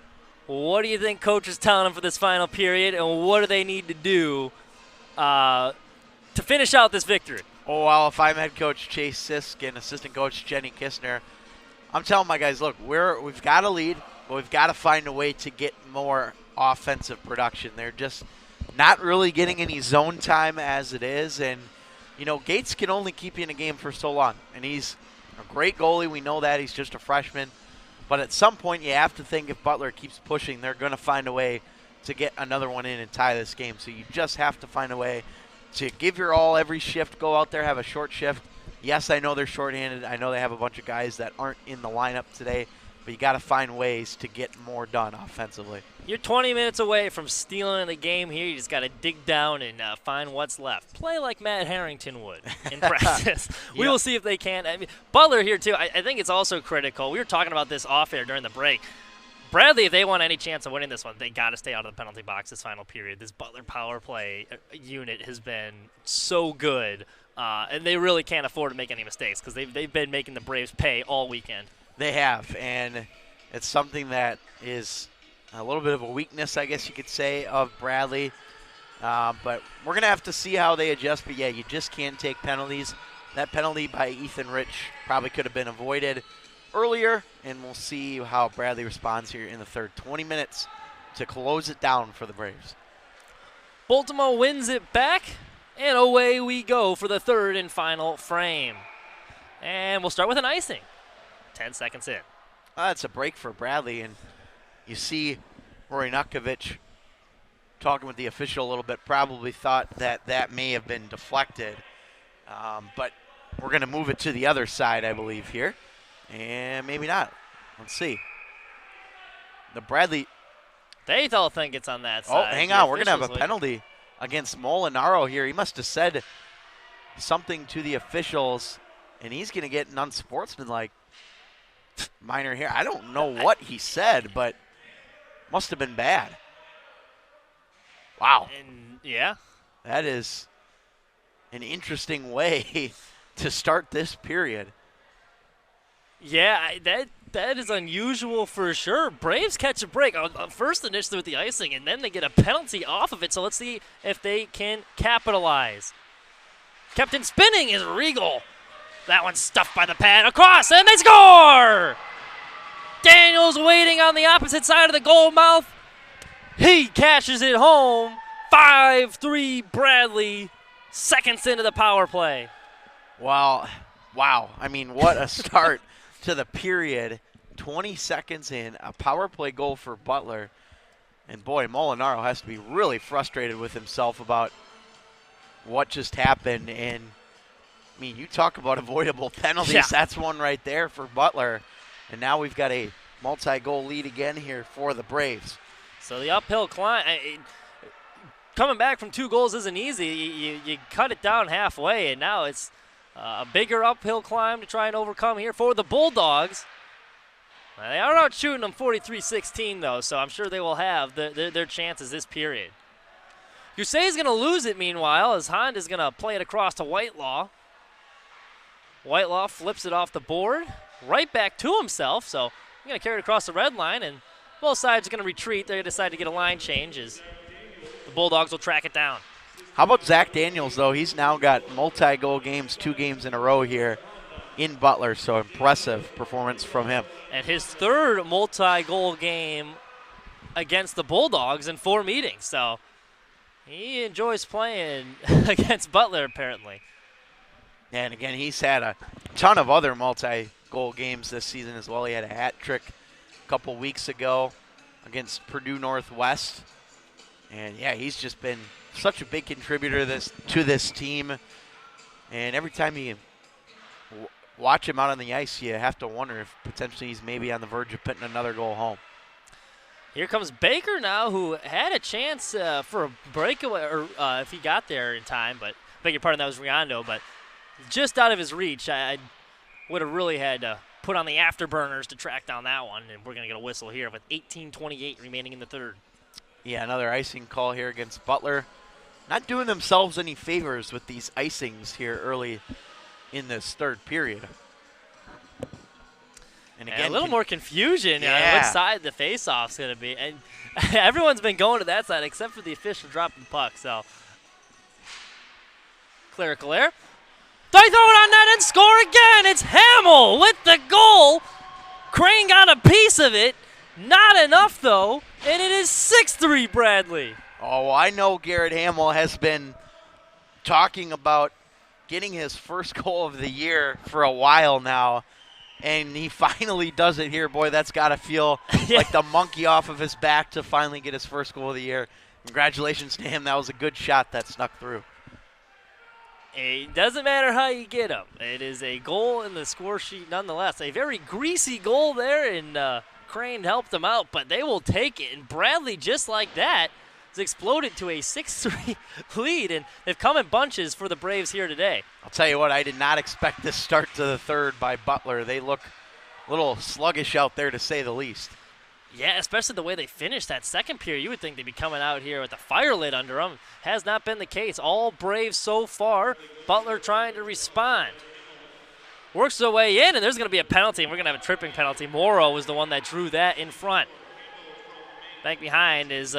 what do you think Coach is telling them for this final period, and what do they need to do to finish out this victory? Oh, well, if I'm head coach Chase Sisk and assistant coach Jenny Kistner, I'm telling my guys, look, we've got a lead, but we've got to find a way to get more offensive production. They're just not really getting any zone time as it is. And, Gates can only keep you in a game for so long. And he's a great goalie. We know that. He's just a freshman. But at some point, you have to think if Butler keeps pushing, they're going to find a way to get another one in and tie this game. So you just have to find a way to give your all every shift, go out there, have a short shift. Yes, I know they're shorthanded. I know they have a bunch of guys that aren't in the lineup today, but you got to find ways to get more done offensively. You're 20 minutes away from stealing the game here. You just got to dig down and find what's left. Play like Matt Harrington would in practice. We will see if they can. I mean, Butler here, too, I think it's also critical. We were talking about this off air during the break. Bradley, if they want any chance of winning this one, they got to stay out of the penalty box this final period. This Butler power play unit has been so good, and they really can't afford to make any mistakes because they've been making the Braves pay all weekend. They have, and it's something that is a little bit of a weakness, I guess you could say, of Bradley. But we're going to have to see how they adjust. But, yeah, you just can't take penalties. That penalty by Ethan Rich probably could have been avoided earlier, and we'll see how Bradley responds here in the third. 20 minutes to close it down for the Braves. Baltimore wins it back, and away we go for the third and final frame. And we'll start with an icing. 10 seconds in. It's a break for Bradley, and you see Rory Nukovic talking with the official a little bit, probably thought that may have been deflected. But we're going to move it to the other side, I believe, here. And maybe not. Let's see. The Bradley. They don't think it's on that side. Oh, hang on. We're going to have a penalty against Molinaro here. He must have said something to the officials, and he's going to get an unsportsmanlike minor here. I don't know what he said, but must have been bad. Wow. And, yeah. That is an interesting way to start this period. Yeah, that is unusual for sure. Braves catch a break. First initially with the icing, and then they get a penalty off of it. So let's see if they can capitalize. Captain spinning is Regal. That one's stuffed by the pad across, and they score! Daniels waiting on the opposite side of the goal mouth. He cashes it home. 5-3 Bradley, seconds into the power play. Wow. I mean, what a start to the period. 20 seconds in, a power play goal for Butler. And boy, Molinaro has to be really frustrated with himself about what just happened. And I mean, you talk about avoidable penalties. Yeah. That's one right there for Butler. And now we've got a multi-goal lead again here for the Braves. So the uphill climb, coming back from 2 goals isn't easy. You cut it down halfway, and now it's a bigger uphill climb to try and overcome here for the Bulldogs. They are out shooting them 43-16, though, so I'm sure they will have their chances this period. Gusay's going to lose it, meanwhile, as Honda's going to play it across to Whitelaw. Whitelaw flips it off the board, right back to himself, so he's going to carry it across the red line, and both sides are going to retreat. They decide to get a line change as the Bulldogs will track it down. How about Zach Daniels, though? He's now got multi-goal games, 2 games in a row here in Butler, so impressive performance from him. And his third multi-goal game against the Bulldogs in 4 meetings, so he enjoys playing against Butler, apparently. And again, he's had a ton of other multi-goal games this season as well. He had a hat trick a couple weeks ago against Purdue Northwest. And, yeah, he's just been such a big contributor to this team. And every time you watch him out on the ice, you have to wonder if potentially he's maybe on the verge of putting another goal home. Here comes Baker now, who had a chance for a breakaway, or if he got there in time, but beg your pardon, that was Riondo, but just out of his reach. would have really had to put on the afterburners to track down that one, and we're going to get a whistle here with 18:28 remaining in the third. Yeah, another icing call here against Butler. Not doing themselves any favors with these icings here early in this third period. And again, a little more confusion on Yeah. which side the face-off's going to be. And everyone's been going to that side except for the official dropping the puck. So, clerical error. They throw it on net and score again. It's Hamill with the goal. Crane got a piece of it. Not enough, though. And it is 6-3 Bradley. Oh, I know Garrett Hamill has been talking about getting his first goal of the year for a while now. And he finally does it here. Boy, that's got to feel like the monkey off of his back to finally get his first goal of the year. Congratulations to him. That was a good shot that snuck through. It doesn't matter how you get them. It is a goal in the score sheet nonetheless. A very greasy goal there, and Crane helped them out, but they will take it. And Bradley, just like that, has exploded to a 6-3 lead, and they've come in bunches for the Braves here today. I'll tell you what, I did not expect this start to the third by Butler. They look a little sluggish out there, to say the least. Yeah, especially the way they finished that second period. You would think they'd be coming out here with the fire lit under them. Has not been the case. All Braves so far. Butler trying to respond. Works their way in, and there's going to be a penalty, and we're going to have a tripping penalty. Morrow was the one that drew that in front. Back behind is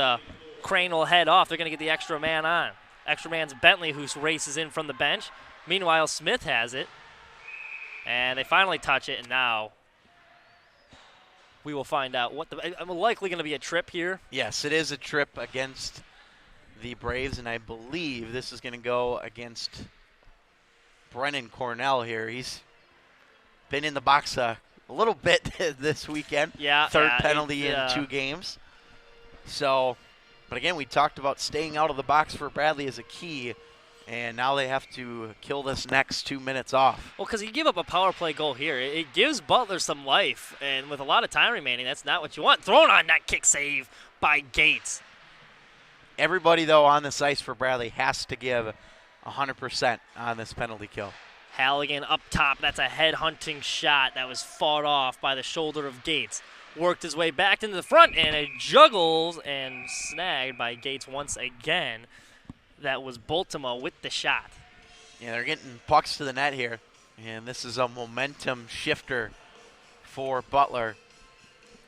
Crane will head off. They're going to get the extra man on. Extra man's Bentley, who races in from the bench. Meanwhile, Smith has it. And they finally touch it, and now we will find out what I'm likely going to be a trip here. Yes, it is a trip against the Braves, and I believe this is going to go against Brennan Cornell here. He's been in the box a little bit this weekend. Yeah. Third penalty in 2 games. So, but again, we talked about staying out of the box for Bradley as a key, and now they have to kill this next 2 minutes off. Well, because you give up a power play goal here, it gives Butler some life, and with a lot of time remaining, that's not what you want. Thrown on that kick save by Gates. Everybody, though, on this ice for Bradley has to give 100% on this penalty kill. Halligan up top. That's a head-hunting shot that was fought off by the shoulder of Gates. Worked his way back into the front, and it juggles and snagged by Gates once again. That was Baltimore with the shot. Yeah, they're getting pucks to the net here, and this is a momentum shifter for Butler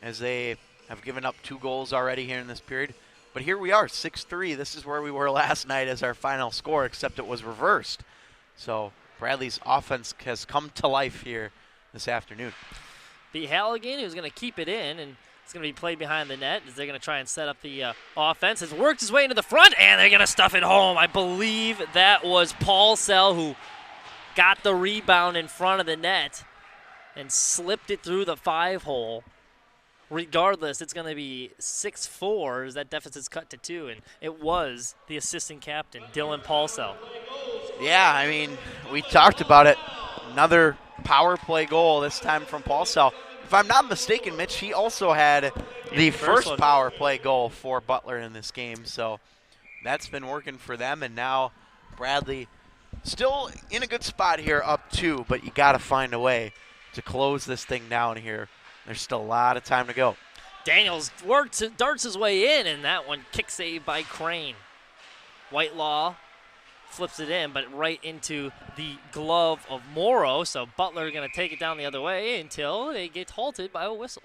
as they have given up 2 goals already here in this period. But here we are, 6-3. This is where we were last night as our final score, except it was reversed. So Bradley's offense has come to life here this afternoon. The Halligan, who's going to keep it in, and it's going to be played behind the net as they're going to try and set up the offense. Has worked his way into the front, and they're going to stuff it home. I believe that was Paul Sell who got the rebound in front of the net and slipped it through the 5-hole. Regardless, it's going to be 6-4 as that deficit's cut to 2, and it was the assistant captain, Dylan Paulsell. Yeah, I mean, we talked about it. Another power play goal, this time from Paulsell. If I'm not mistaken, Mitch, he also had the first power play goal for Butler in this game, so that's been working for them, and now Bradley still in a good spot here, up 2, but you got to find a way to close this thing down here. There's still a lot of time to go. Daniels darts his way in, and that one kick save by Crane. Whitelaw flips it in, but right into the glove of Morrow. So Butler going to take it down the other way until they get halted by a whistle.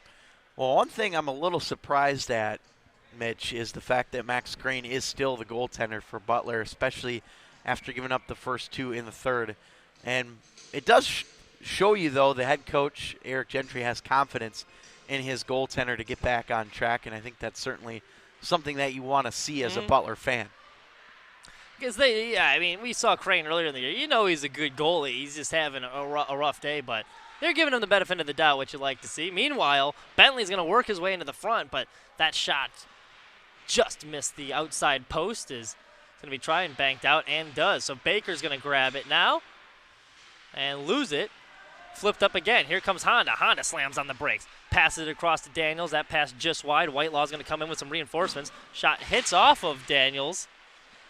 Well, one thing I'm a little surprised at, Mitch, is the fact that Max Crane is still the goaltender for Butler, especially after giving up the first 2 in the third. And it does show you, though, the head coach, Eric Gentry, has confidence in his goaltender to get back on track, and I think that's certainly something that you want to see as a Butler fan. Because we saw Crane earlier in the year. You know he's a good goalie. He's just having a rough day, but they're giving him the benefit of the doubt, which you like to see. Meanwhile, Bentley's going to work his way into the front, but that shot just missed the outside post. Is going to be trying banked out and does. So Baker's going to grab it now and lose it. Flipped up again. Here comes Honda. Honda slams on the brakes. Passes it across to Daniels. That pass just wide. Whitelaw's going to come in with some reinforcements. Shot hits off of Daniels.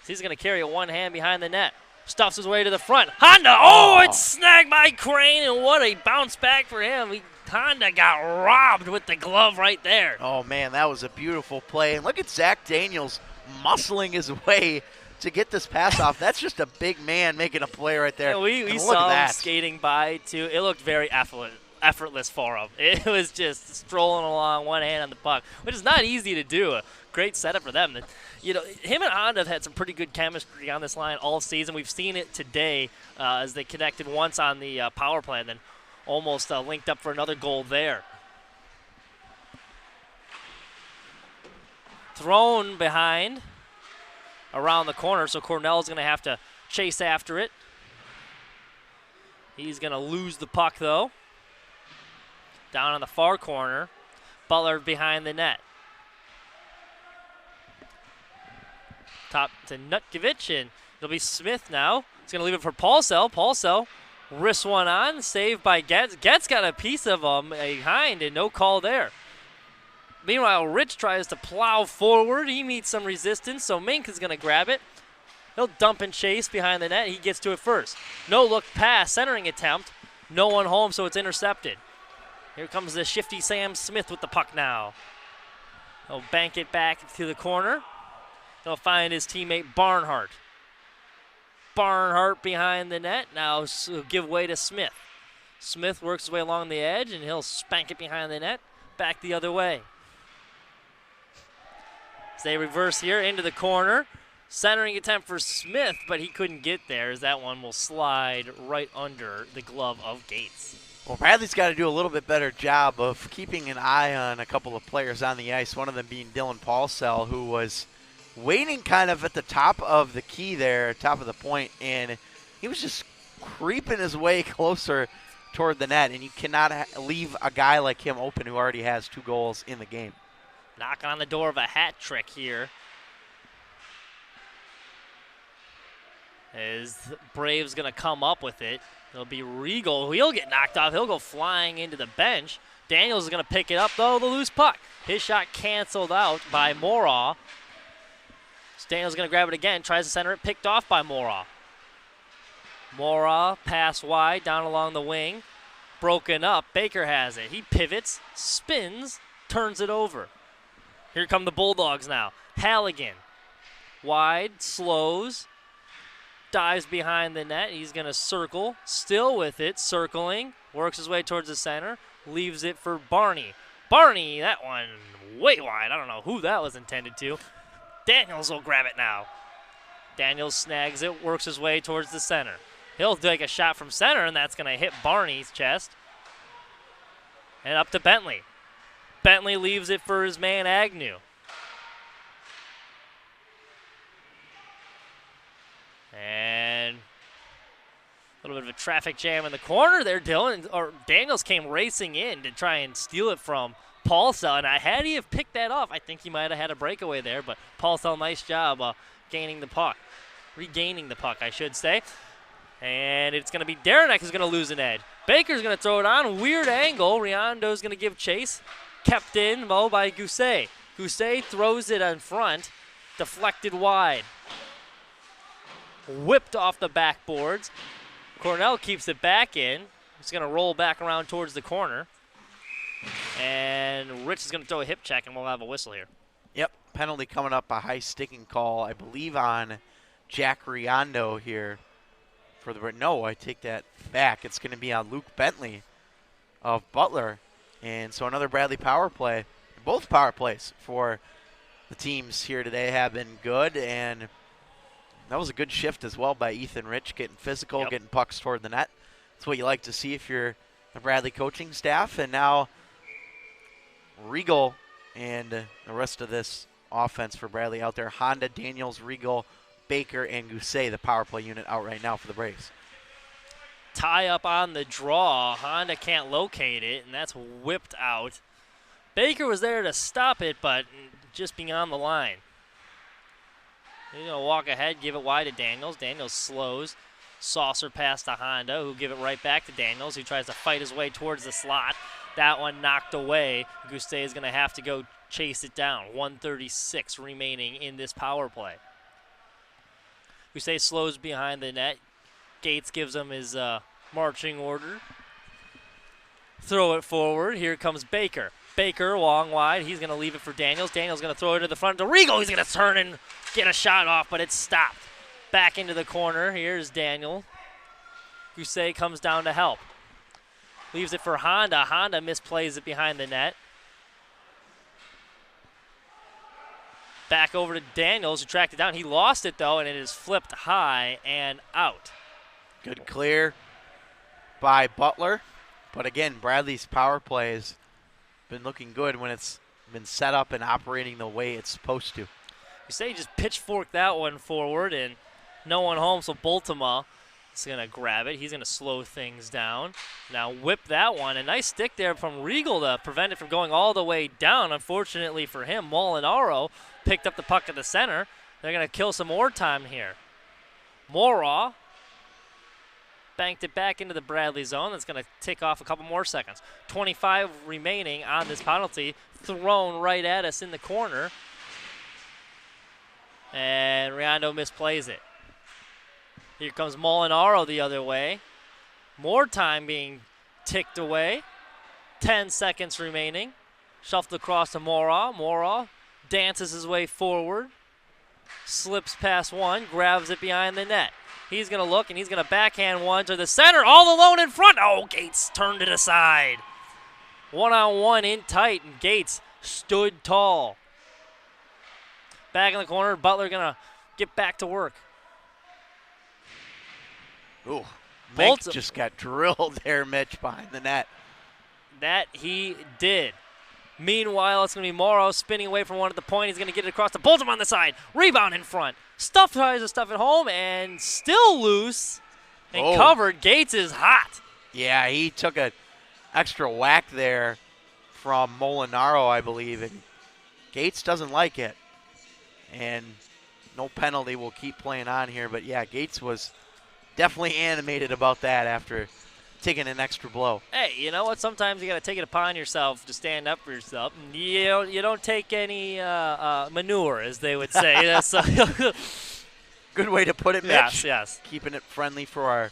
So he's going to carry it one hand behind the net. Stuffs his way to the front. Honda, oh, it's snagged by Crane, and what a bounce back for him. Honda got robbed with the glove right there. Oh, man, that was a beautiful play. And look at Zach Daniels muscling his way to get this pass off. That's just a big man making a play right there. Yeah, we saw him skating by, too. It looked very effortless for him. It was just strolling along, one hand on the puck, which is not easy to do. A great setup for them. You know, him and Honda have had some pretty good chemistry on this line all season. We've seen it today as they connected once on the power play and then almost linked up for another goal there. Thrown behind around the corner, so Cornell's going to have to chase after it. He's going to lose the puck, though. Down on the far corner. Butler behind the net. Top to Nutkiewicz, and it'll be Smith now. He's going to leave it for Paulsell. Paulsell wrists one on, saved by Getz. Getz got a piece of him behind, and no call there. Meanwhile, Rich tries to plow forward. He meets some resistance, so Mink is going to grab it. He'll dump and chase behind the net. He gets to it first. No look pass, centering attempt. No one home, so it's intercepted. Here comes the shifty Sam Smith with the puck now. He'll bank it back to the corner. He'll find his teammate Barnhart. Barnhart behind the net. Now give way to Smith. Smith works his way along the edge, and he'll spank it behind the net. Back the other way. As they reverse here into the corner. Centering attempt for Smith, but he couldn't get there as that one will slide right under the glove of Gates. Well, Bradley's got to do a little bit better job of keeping an eye on a couple of players on the ice, one of them being Dylan Paulsell, who was waiting kind of at the top of the key there, top of the point, and he was just creeping his way closer toward the net, and you cannot leave a guy like him open who already has 2 goals in the game. Knock on the door of a hat trick here. As Braves going to come up with it. It'll be Regal. He'll get knocked off. He'll go flying into the bench. Daniels is going to pick it up, though, the loose puck. His shot canceled out by Moraw. Daniels is going to grab it again. Tries to center it. Picked off by Moraw. Moraw pass wide down along the wing. Broken up. Baker has it. He pivots, spins, turns it over. Here come the Bulldogs now. Halligan. Wide, slows. Dives behind the net. He's going to circle. Still with it. Circling. Works his way towards the center. Leaves it for Barney. Barney, that one way wide. I don't know who that was intended to. Daniels will grab it now. Daniels snags it. Works his way towards the center. He'll take a shot from center, and that's going to hit Barney's chest. And up to Bentley. Bentley leaves it for his man Agnew. And a little bit of a traffic jam in the corner there, Dylan. Or Daniels came racing in to try and steal it from Paulsell. And had he have picked that off, I think he might have had a breakaway there. But Paulsell, nice job gaining the puck. Regaining the puck, I should say. And it's going to be Derenek who's going to lose an edge. Baker's going to throw it on. Weird angle. Riondo's going to give chase. Kept in by Gousset. Gousset throws it in front. Deflected wide. Whipped off the backboards. Cornell keeps it back in. He's going to roll back around towards the corner. And Rich is going to throw a hip check, and we'll have a whistle here. Yep, penalty coming up, a high sticking call, I believe, on Jack Riondo here. No, I take that back. It's going to be on Luke Bentley of Butler. And so another Bradley power play. Both power plays for the teams here today have been good, and that was a good shift as well by Ethan Rich, getting physical, getting pucks toward the net. That's what you like to see if you're the Bradley coaching staff. And now Regal and the rest of this offense for Bradley out there. Honda, Daniels, Regal, Baker, and Gousset, the power play unit out right now for the Braves. Tie up on the draw. Honda can't locate it, and that's whipped out. Baker was there to stop it, but just beyond the line. He's going to walk ahead, give it wide to Daniels. Daniels slows. Saucer pass to Honda, who give it right back to Daniels, who tries to fight his way towards the slot. That one knocked away. Gousset is going to have to go chase it down. 1:36 remaining in this power play. Gousset slows behind the net. Gates gives him his marching order. Throw it forward. Here comes Baker. Baker, long wide. He's going to leave it for Daniels. Daniels going to throw it to the front to Regal. He's going to turn and get a shot off, but it's stopped. Back into the corner. Here's Daniel. Gousset comes down to help. Leaves it for Honda. Honda misplays it behind the net. Back over to Daniels, who tracked it down. He lost it, though, and it is flipped high and out. Good clear by Butler. But again, Bradley's power play has been looking good when it's been set up and operating the way it's supposed to. You say he just pitchforked that one forward, and no one home, so Bultema is going to grab it. He's going to slow things down. Now whip that one. A nice stick there from Regal to prevent it from going all the way down. Unfortunately for him, Molinaro picked up the puck at the center. They're going to kill some more time here. Mora banked it back into the Bradley zone. That's going to tick off a couple more seconds. 25 remaining on this penalty. Thrown right at us in the corner. And Riondo misplays it. Here comes Molinaro the other way. More time being ticked away. 10 seconds remaining. Shuffled across to Mora. Mora dances his way forward. Slips past one. Grabs it behind the net. He's going to look, and he's going to backhand one to the center. All alone in front. Oh, Gates turned it aside. One-on-one in tight, and Gates stood tall. Back in the corner. Butler going to get back to work. Ooh, Mitch just got drilled there, Mitch, behind the net. That he did. Meanwhile, it's going to be Morrow spinning away from one at the point. He's going to get it across to Bolton on the side. Rebound in front. Stuff tries to stuff it home, and still loose and covered. Gates is hot. Yeah, he took an extra whack there from Molinaro, I believe, and Gates doesn't like it. And no penalty. We'll keep playing on here. But, yeah, Gates was definitely animated about that after taking an extra blow. Hey, you know what? Sometimes you got to take it upon yourself to stand up for yourself. And you don't take any manure, as they would say. That's good way to put it, Mitch. Yes, yes. Keeping it friendly for our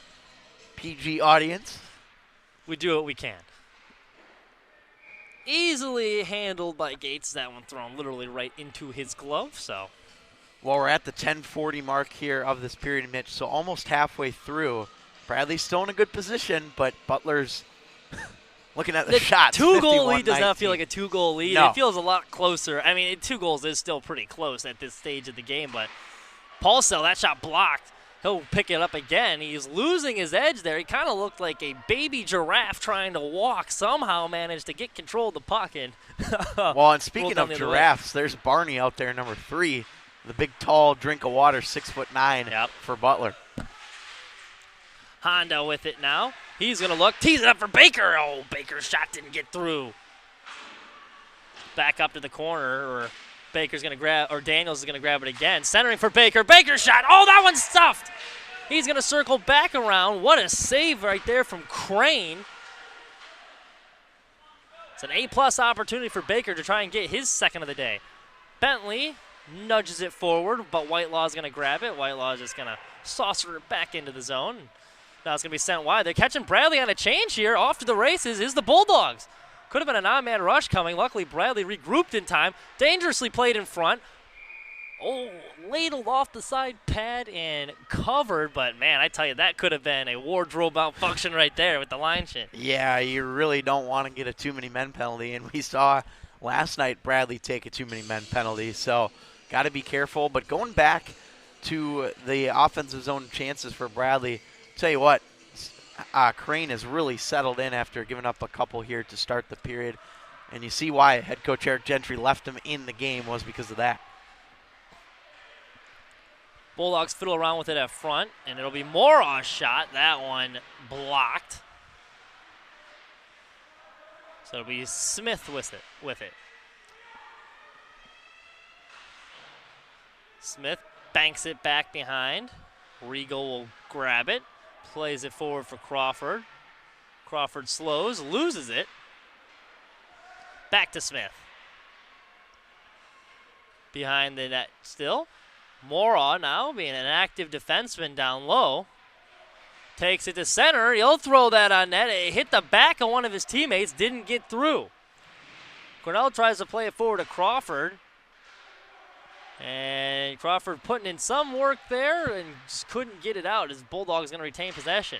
PG audience. We do what we can. Easily handled by Gates. That one thrown literally right into his glove. So, well, we're at the 10:40 mark here of this period, Mitch. So almost halfway through. Bradley's still in a good position, but Butler's looking at the shots. Two-goal lead does not feel like a two-goal lead. No. It feels a lot closer. I mean, 2 goals is still pretty close at this stage of the game, but Paulsell, that shot blocked. He'll pick it up again. He's losing his edge there. He kind of looked like a baby giraffe trying to walk. Somehow managed to get control of the puck. And well, and speaking of giraffes, there's Barney out there, number 3, the big, tall drink of water, 6'9" for Butler. Honda with it now. He's going to look. Tees it up for Baker. Oh, Baker's shot didn't get through. Back up to the corner, or Baker's going to grab, or Daniels is going to grab it again. Centering for Baker. Baker's shot. Oh, that one's stuffed. He's going to circle back around. What a save right there from Crane. It's an A-plus opportunity for Baker to try and get his second of the day. Bentley nudges it forward, but Whitelaw's going to grab it. Whitelaw's just going to saucer it back into the zone. Now it's going to be sent wide. They're catching Bradley on a change here. Off to the races is the Bulldogs. Could have been a 9-man rush coming. Luckily, Bradley regrouped in time. Dangerously played in front. Oh, ladled off the side pad and covered. But, man, I tell you, that could have been a wardrobe malfunction right there with the line shit. Yeah, you really don't want to get a too-many-men penalty. And we saw last night Bradley take a too-many-men penalty. So, got to be careful. But going back to the offensive zone chances for Bradley, tell you what, Crane has really settled in after giving up a couple here to start the period. And you see why head coach Eric Gentry left him in the game was because of that. Bulldogs fiddle around with it at front, and it'll be Moraw's shot. That one blocked. So it'll be Smith with it. Smith banks it back behind. Regal will grab it. Plays it forward for Crawford. Crawford slows, loses it. Back to Smith. Behind the net still. Mora now being an active defenseman down low. Takes it to center. He'll throw that on net. It hit the back of one of his teammates. Didn't get through. Cornell tries to play it forward to Crawford. And Crawford putting in some work there and just couldn't get it out as Bulldogs going to retain possession.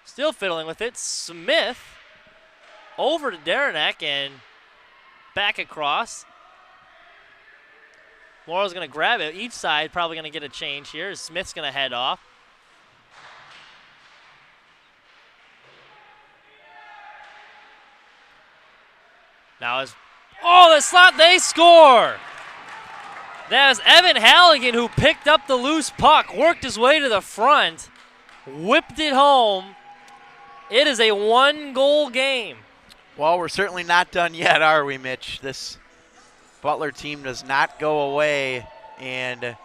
Still fiddling with it. Smith over to Derenek and back across. Morrow's going to grab it. Each side probably going to get a change here. Smith's going to head off. Now is, oh, the slot, they score! That was Evan Halligan who picked up the loose puck, worked his way to the front, whipped it home. It is a one-goal game. Well, we're certainly not done yet, are we, Mitch? This Butler team does not go away, and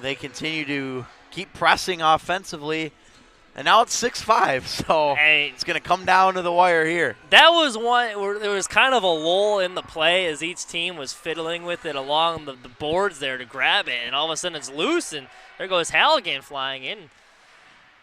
they continue to keep pressing offensively. And now it's 6-5, so it's going to come down to the wire here. That was one where there was kind of a lull in the play as each team was fiddling with it along the boards there to grab it, and all of a sudden it's loose, and there goes Halligan flying in.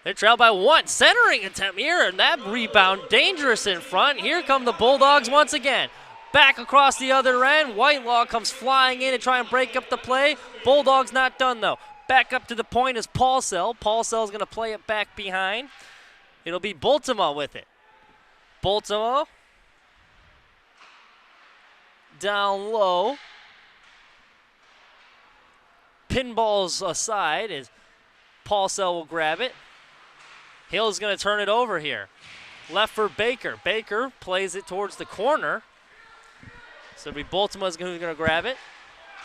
They're trailed by one. Centering attempt here, and that rebound dangerous in front. Here come the Bulldogs once again. Back across the other end. Whitelaw comes flying in to try and break up the play. Bulldogs not done, though. Back up to the point is Paulsell. Paulsell's going to play it back behind. It'll be Bultema with it. Bultema down low. Pinballs aside as Paulsell will grab it. Hill's going to turn it over here. Left for Baker. Baker plays it towards the corner. So it'll be Bultema who's going to grab it.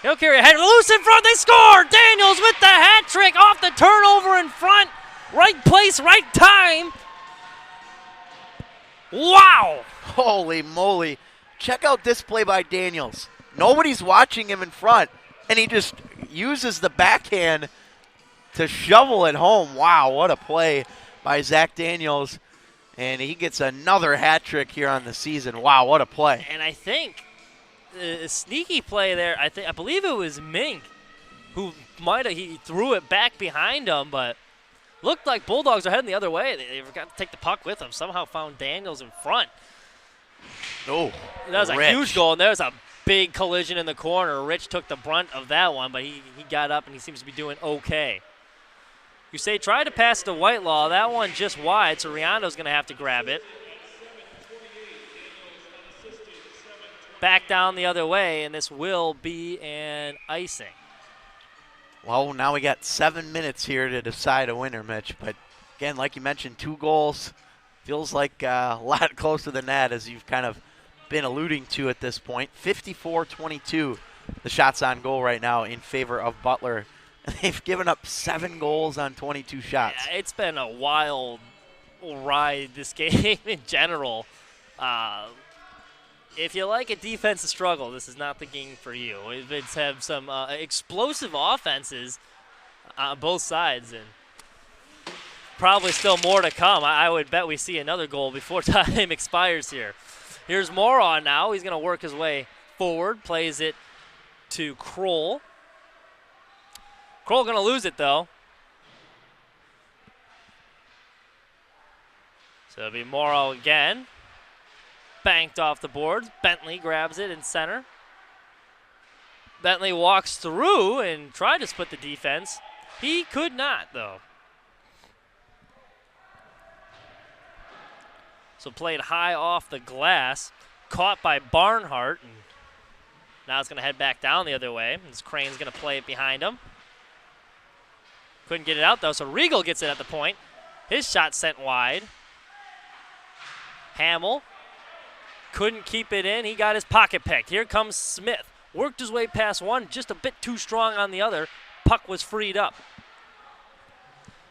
He'll carry ahead, loose in front, they score! Daniels with the hat trick off the turnover in front. Right place, right time. Wow! Holy moly. Check out this play by Daniels. Nobody's watching him in front, and he just uses the backhand to shovel it home. Wow, what a play by Zach Daniels. And he gets another hat trick here on the season. Wow, what a play. And I think a sneaky play there. I believe it was Mink who he threw it back behind him, but looked like Bulldogs are heading the other way. They forgot to take the puck with them. Somehow found Daniels in front. Oh, that was a huge goal, and there was a big collision in the corner. Rich took the brunt of that one, but he got up and he seems to be doing okay. You say try to pass to Whitelaw. That one just wide, so Riando's going to have to grab it. Back down the other way, and this will be an icing. Well, now we got 7 minutes here to decide a winner, Mitch. But, again, like you mentioned, 2 goals. Feels like a lot closer than that, as you've kind of been alluding to at this point. 54-22, the shots on goal right now in favor of Butler. They've given up 7 goals on 22 shots. Yeah, it's been a wild ride, this game in general. If you like a defensive struggle, this is not the game for you. It's have some explosive offenses on both sides, and probably still more to come. I would bet we see another goal before time expires here. Here's Moron now. He's going to work his way forward, plays it to Kroll. Kroll going to lose it, though. So it'll be Morrow again. Banked off the boards. Bentley grabs it in center. Bentley walks through and tried to split the defense. He could not, though. So played high off the glass. Caught by Barnhart. And now it's going to head back down the other way. As Crane's going to play it behind him. Couldn't get it out, though, so Regal gets it at the point. His shot sent wide. Hamill couldn't keep it in. He got his pocket picked. Here comes Smith. Worked his way past one, just a bit too strong on the other. Puck was freed up.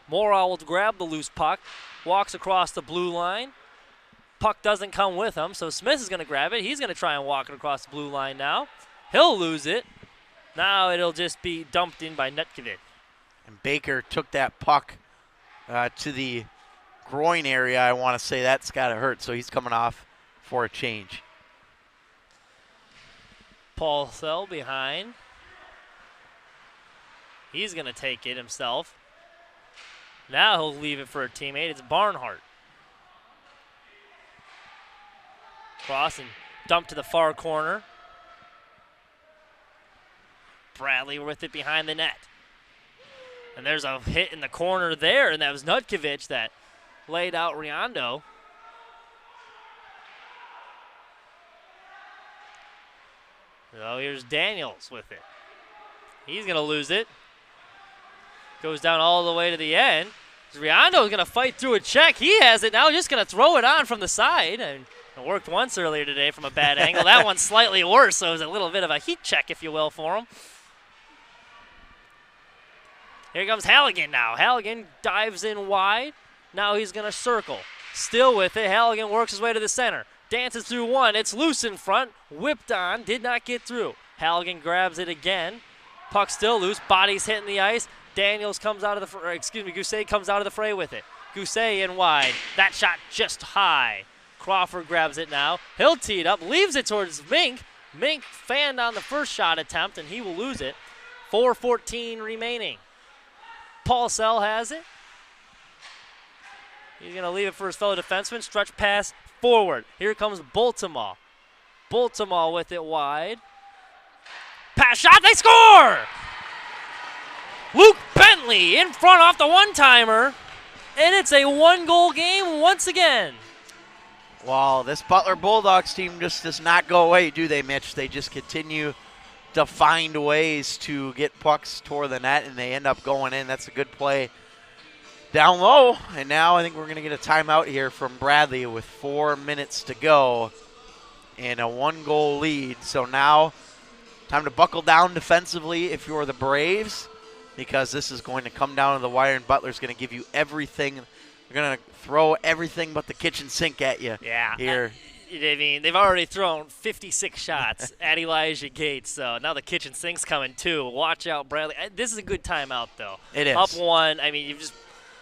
Morrow will grab the loose puck. Walks across the blue line. Puck doesn't come with him, so Smith is going to grab it. He's going to try and walk it across the blue line now. He'll lose it. Now it'll just be dumped in by Netkovic. And Baker took that puck to the groin area. I want to say that's got to hurt, so he's coming off for a change. Paul Sell behind. He's going to take it himself. Now he'll leave it for a teammate. It's Barnhart. Cross and dump to the far corner. Bradley with it behind the net. And there's a hit in the corner there, and that was Nutkovich that laid out Riondo. So here's Daniels with it. He's going to lose it. Goes down all the way to the end. Riondo's going to fight through a check. He has it now, just going to throw it on from the side. And it worked once earlier today from a bad angle. That one's slightly worse, so it was a little bit of a heat check, if you will, for him. Here comes Halligan now. Halligan dives in wide. Now he's going to circle. Still with it. Halligan works his way to the center. Dances through one. It's loose in front. Whipped on. Did not get through. Halligan grabs it again. Puck still loose. Body's hitting the ice. Daniels comes out of the, Gousset comes out of the fray with it. Gousset in wide. That shot just high. Crawford grabs it now. He'll tee it up. Leaves it towards Mink. Mink fanned on the first shot attempt, and he will lose it. 4:14 remaining. Paul Sell has it. He's going to leave it for his fellow defenseman. Stretch pass forward. Here comes Baltimore. Baltimore with it wide. Pass shot. They score! Luke Bentley in front off the one-timer. And it's a one-goal game once again. Well, this Butler Bulldogs team just does not go away, do they, Mitch? They just continue to find ways to get pucks toward the net, and they end up going in. That's a good play down low. And now I think we're going to get a timeout here from Bradley with 4 minutes to go and a one-goal lead. So now time to buckle down defensively if you're the Braves, because this is going to come down to the wire, and Butler's going to give you everything. They're going to throw everything but the kitchen sink at you here. I mean, they've already thrown 56 shots at Elijah Gates, so now the kitchen sink's coming too. Watch out, Bradley. This is a good timeout, though. It is. Up one. I mean, you've just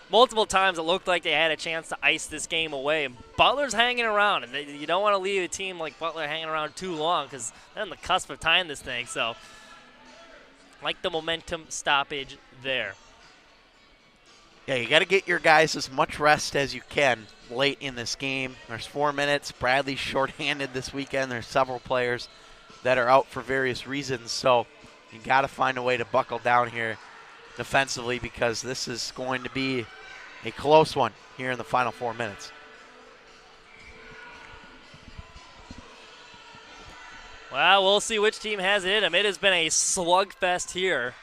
multiple times it looked like they had a chance to ice this game away. And Butler's hanging around, and you don't want to leave a team like Butler hanging around too long because they're on the cusp of tying this thing. So, like the momentum stoppage there. Yeah, you got to get your guys as much rest as you can late in this game. There's 4 minutes. Bradley's shorthanded this weekend. There's several players that are out for various reasons. So you got to find a way to buckle down here defensively, because this is going to be a close one here in the final 4 minutes. Well, we'll see which team has it in them. It has been a slugfest here.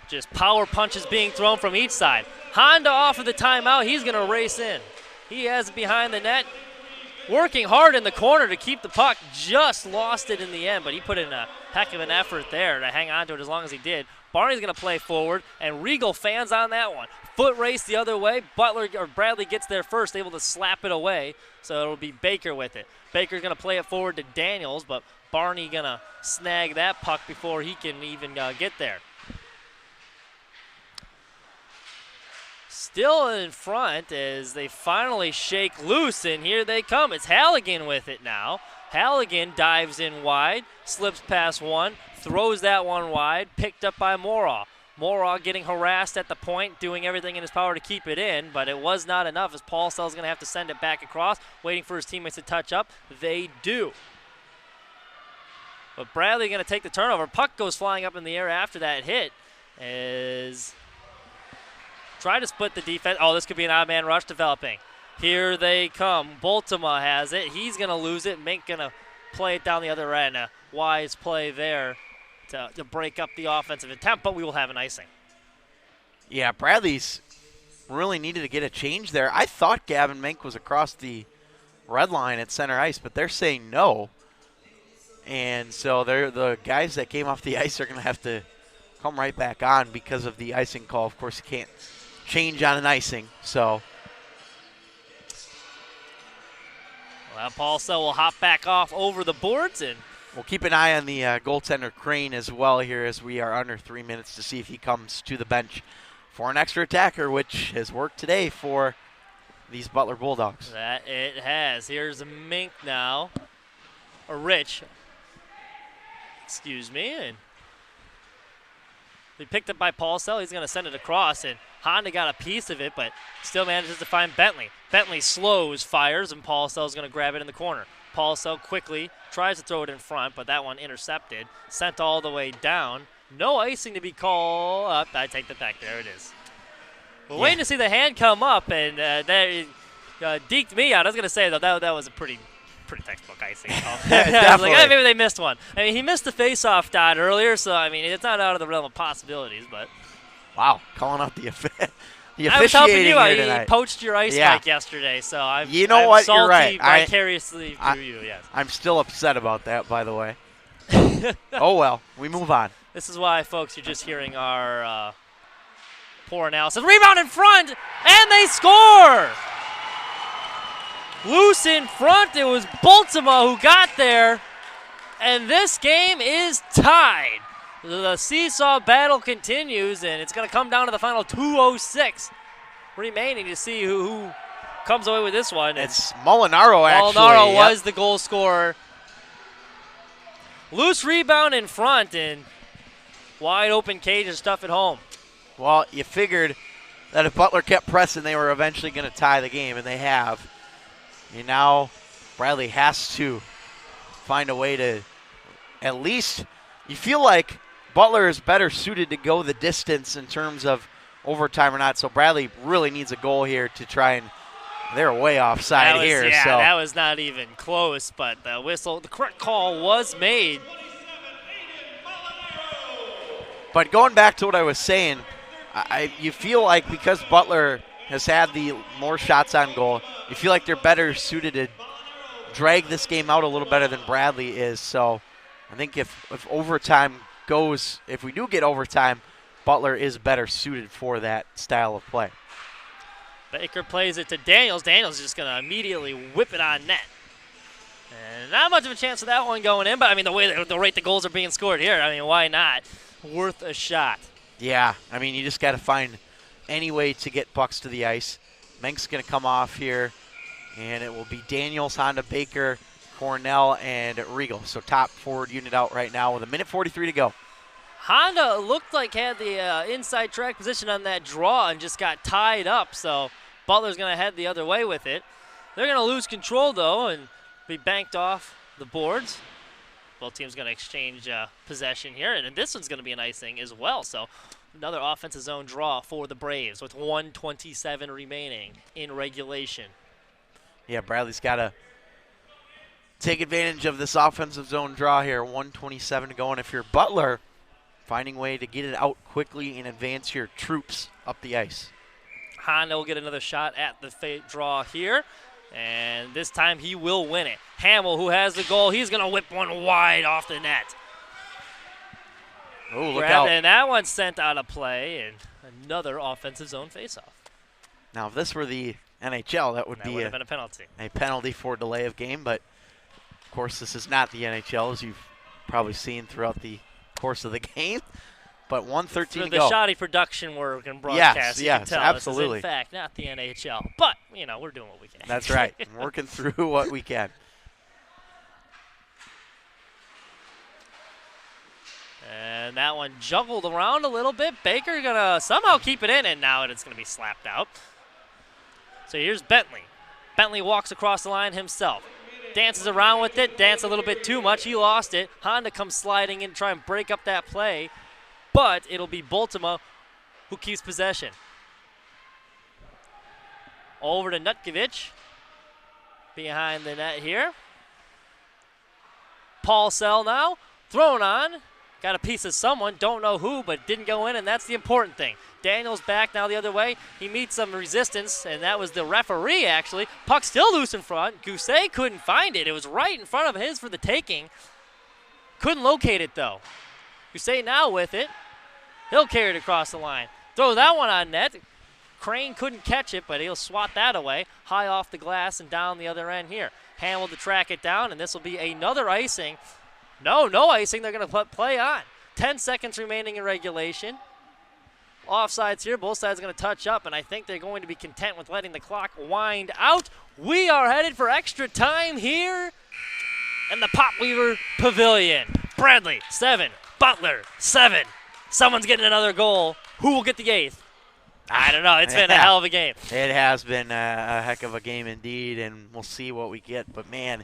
Just power punches being thrown from each side. Honda off of the timeout. He's going to race in. He has it behind the net. Working hard in the corner to keep the puck. Just lost it in the end, but he put in a heck of an effort there to hang on to it as long as he did. Barney's going to play forward, and Regal fans on that one. Foot race the other way. Bradley gets there first, able to slap it away, so it'll be Baker with it. Baker's going to play it forward to Daniels, but Barney going to snag that puck before he can even get there. Still in front as they finally shake loose, and here they come. It's Halligan with it now. Halligan dives in wide, slips past one, throws that one wide, picked up by Moraw. Moraw getting harassed at the point, doing everything in his power to keep it in, but it was not enough as Paul Sell's going to have to send it back across, waiting for his teammates to touch up. They do. But Bradley going to take the turnover. Puck goes flying up in the air after that hit as... Try to split the defense. Oh, this could be an odd man rush developing. Here they come. Baltimore has it. He's going to lose it. Mink going to play it down the other end. A wise play there to break up the offensive attempt, but we will have an icing. Yeah, Bradley's really needed to get a change there. I thought Gavin Mink was across the red line at center ice, but they're saying no. And so the guys that came off the ice are going to have to come right back on because of the icing call. Of course, you can't change on an icing, so. Well, Paul Sell will hop back off over the boards, and we'll keep an eye on the goaltender Crane as well here as we are under 3 minutes to see if he comes to the bench for an extra attacker, which has worked today for these Butler Bulldogs. That it has. Here's Mink now. Or Rich. excuse me, and be picked up by Paul Sell. He's going to send it across, and Honda got a piece of it, but still manages to find Bentley. Bentley slows, fires, and Paul Sell's going to grab it in the corner. Paul Sell quickly tries to throw it in front, but that one intercepted, sent all the way down. No icing to be called up. I take that back. There it is. We're waiting to see the hand come up, and that deked me out. I was going to say, though, that was a pretty textbook icing. I was like, maybe they missed one. I mean, he missed the face-off dot earlier, so, I mean, it's not out of the realm of possibilities, but. Wow, calling out the officiating I was helping you. tonight. He poached your ice bike yesterday, so I'm what? salty You're right. vicariously through you, yes. I'm still upset about that, by the way. Oh, well, we move on. This is why, folks, you're just hearing our poor analysis. Rebound in front, and they score! Loose in front. It was Baltimore who got there, and this game is tied. The seesaw battle continues, and it's going to come down to the final 2:06 remaining to see who comes away with this one. It's Molinaro, actually. Molinaro was the goal scorer. Loose rebound in front, and wide open cage and stuff at home. Well, you figured that if Butler kept pressing, they were eventually going to tie the game, and they have. And now Bradley has to find a way to at least, you feel like Butler is better suited to go the distance in terms of overtime or not. So Bradley really needs a goal here to try and, they're way offside here. Yeah, so that was not even close, but the whistle, the correct call was made. But going back to what I was saying, you feel like because Butler has had the more shots on goal, you feel like they're better suited to drag this game out a little better than Bradley is. So I think if overtime goes, if we do get overtime, Butler is better suited for that style of play. Baker plays it to Daniels. Daniels is just going to immediately whip it on net. And not much of a chance of that one going in, but I mean, the rate the goals are being scored here, I mean, why not? Worth a shot. Yeah, I mean, you just got to find any way to get pucks to the ice. Menk's going to come off here, and it will be Daniels, Honda, Baker, Cornell, and Regal. So top forward unit out right now with 1:43 to go. Honda looked like had the inside track position on that draw and just got tied up, so Butler's going to head the other way with it. They're going to lose control, though, and be banked off the boards. Both teams going to exchange possession here, and this one's going to be an icing as well. So another offensive zone draw for the Braves with 1:27 remaining in regulation. Yeah, Bradley's got to take advantage of this offensive zone draw here. 1:27 to go, and if you're Butler, finding a way to get it out quickly and advance your troops up the ice. Honda will get another shot at the draw here, and this time he will win it. Hamill, who has the goal, he's going to whip one wide off the net. Oh, look out. And that one sent out of play, and another offensive zone faceoff. Now, if this were the NHL, that would been a penalty. A penalty for delay of game, but, of course, this is not the NHL, as you've probably seen throughout the course of the game. But 1:13 to go. The shoddy production work and broadcast, you can tell absolutely. This is, in fact, not the NHL. But, you know, we're doing what we can. That's right. Working through what we can. And that one juggled around a little bit. Baker going to somehow keep it in, and now it's going to be slapped out. So here's Bentley. Bentley walks across the line himself. Dances around with it, danced a little bit too much. He lost it. Honda comes sliding in to try and break up that play. But it'll be Baltimore who keeps possession. Over to Nutkovich. Behind the net here. Paul Sell now. Thrown on. Got a piece of someone. Don't know who, but didn't go in, and that's the important thing. Daniels back now the other way. He meets some resistance, and that was the referee, actually. Puck still loose in front. Gousset couldn't find it. It was right in front of his for the taking. Couldn't locate it, though. Gousset now with it. He'll carry it across the line. Throw that one on net. Crane couldn't catch it, but he'll swat that away. High off the glass and down the other end here. Hamill to track it down, and this will be another icing. No icing. They're going to play on. 10 seconds remaining in regulation. Offsides here. Both sides are going to touch up, and I think they're going to be content with letting the clock wind out. We are headed for extra time here in the Pop Weaver Pavilion. Bradley, 7. Butler, 7. Someone's getting another goal. Who will get the 8th? I don't know. It's been a hell of a game. It has been a heck of a game indeed, and we'll see what we get. But, man,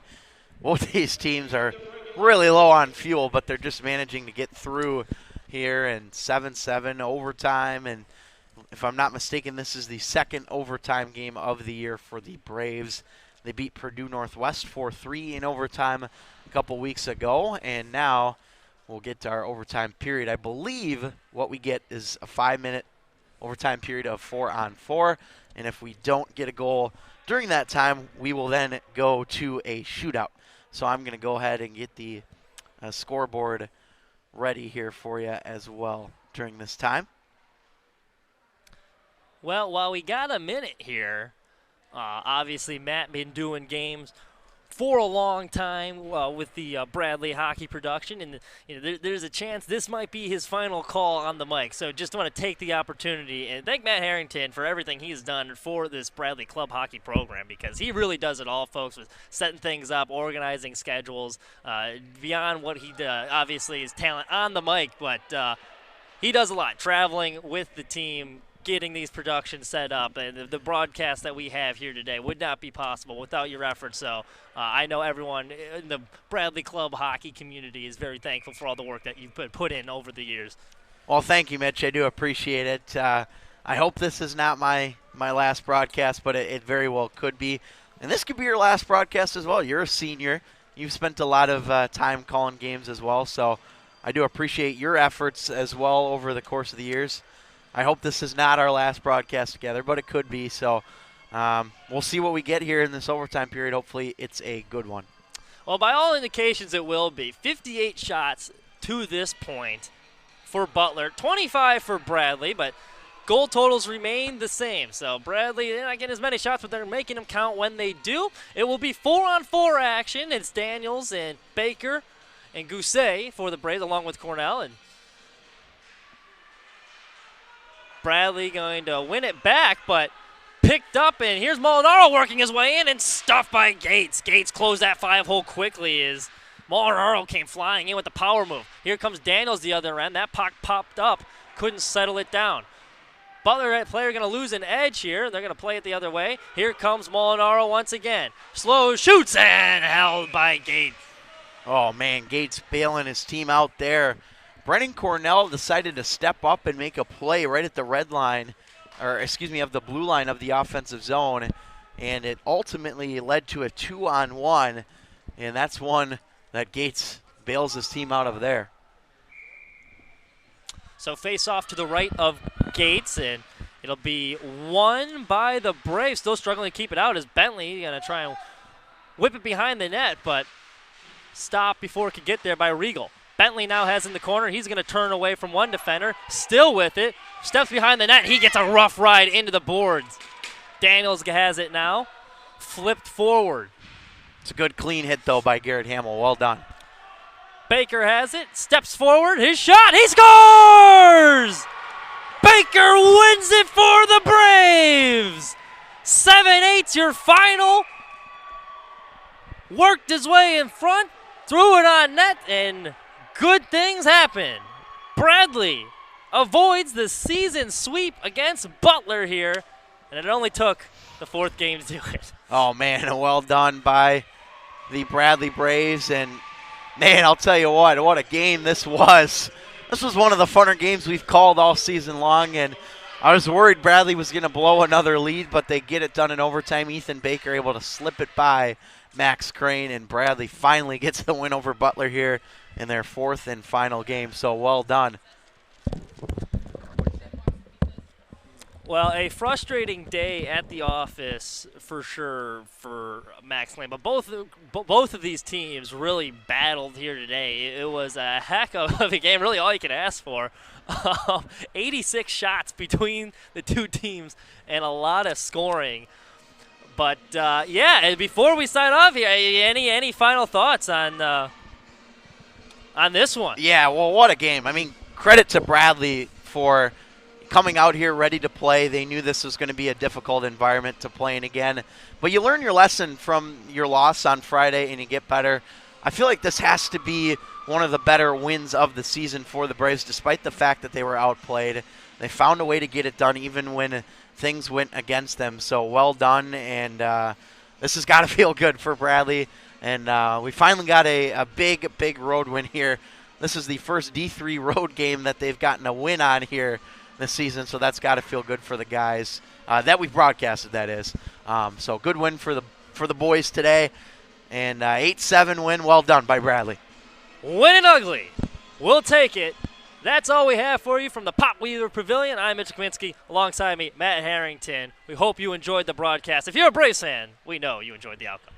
both these teams are really low on fuel, but they're just managing to get through here, and 7-7 overtime. And if I'm not mistaken, this is the second overtime game of the year for the Braves. They beat Purdue Northwest 4-3 in overtime a couple weeks ago, and now we'll get to our overtime period. I believe what we get is a 5-minute overtime period of 4-on-4, and if we don't get a goal during that time, we will then go to a shootout. So I'm going to go ahead and get the scoreboard ready here for you as well during this time. Well, while we got a minute here, obviously Matt been doing games for a long time with the Bradley hockey production, and there's a chance this might be his final call on the mic. So just want to take the opportunity and thank Matt Harrington for everything he's done for this Bradley club hockey program, because he really does it all, folks, with setting things up, organizing schedules, beyond what he obviously is talent on the mic, but he does a lot, traveling with the team, getting these productions set up, and the broadcast that we have here today would not be possible without your efforts. So I know everyone in the Bradley Club hockey community is very thankful for all the work that you've put in over the years. Well, thank you, Mitch. I do appreciate it. I hope this is not my last broadcast, but it very well could be. And this could be your last broadcast as well. You're a senior. You've spent a lot of time calling games as well, so I do appreciate your efforts as well over the course of the years. I hope this is not our last broadcast together, but it could be. So we'll see what we get here in this overtime period. Hopefully it's a good one. Well, by all indications, it will be. 58 shots to this point for Butler, 25 for Bradley, but goal totals remain the same. So Bradley, they're not getting as many shots, but they're making them count when they do. It will be 4-on-4 action. It's Daniels and Baker and Gousset for the Braves, along with Cornell. And Bradley going to win it back, but picked up, and here's Molinaro working his way in and stuffed by Gates. Gates closed that 5-hole quickly as Molinaro came flying in with the power move. Here comes Daniels the other end. That puck popped up, couldn't settle it down. Butler player going to lose an edge here, and they're going to play it the other way. Here comes Molinaro once again. Slow shoots and held by Gates. Oh, man, Gates bailing his team out there. Brennan Cornell decided to step up and make a play right at the red line, of the blue line of the offensive zone, and it ultimately led to a 2-on-1, and that's one that Gates bails his team out of there. So face off to the right of Gates, and it'll be won by the Braves. Still struggling to keep it out is Bentley going to try and whip it behind the net, but stopped before it could get there by Regal. Bentley now has in the corner. He's going to turn away from one defender. Still with it. Steps behind the net. He gets a rough ride into the boards. Daniels has it now. Flipped forward. It's a good clean hit, though, by Garrett Hamill. Well done. Baker has it. Steps forward. His shot. He scores! Baker wins it for the Braves. 7-8's your final. Worked his way in front. Threw it on net, and good things happen. Bradley avoids the season sweep against Butler here, and it only took the fourth game to do it. Oh, man, well done by the Bradley Braves. And, man, I'll tell you what a game this was. This was one of the funner games we've called all season long, and I was worried Bradley was going to blow another lead, but they get it done in overtime. Ethan Baker able to slip it by Max Crane, and Bradley finally gets the win over Butler here in their fourth and final game. So well done. Well, a frustrating day at the office for sure for Max Lane, but both of these teams really battled here today. It was a heck of a game, really all you could ask for. 86 shots between the two teams and a lot of scoring. But yeah, before we sign off here, any final thoughts on this one? Yeah, well, what a game. I mean, credit to Bradley for coming out here ready to play. They knew this was going to be a difficult environment to play in again. But you learn your lesson from your loss on Friday, and you get better. I feel like this has to be one of the better wins of the season for the Braves, despite the fact that they were outplayed. They found a way to get it done even when things went against them. So well done, and this has got to feel good for Bradley. And we finally got a big road win here. This is the first D3 road game that they've gotten a win on here this season, so that's got to feel good for the guys that we've broadcasted, that is. So good win for the boys today, and 8-7 win. Well done by Bradley. Winning ugly. We'll take it. That's all we have for you from the Pop Weaver Pavilion. I'm Mitch Kaminski. Alongside me, Matt Harrington. We hope you enjoyed the broadcast. If you're a Braves fan, we know you enjoyed the outcome.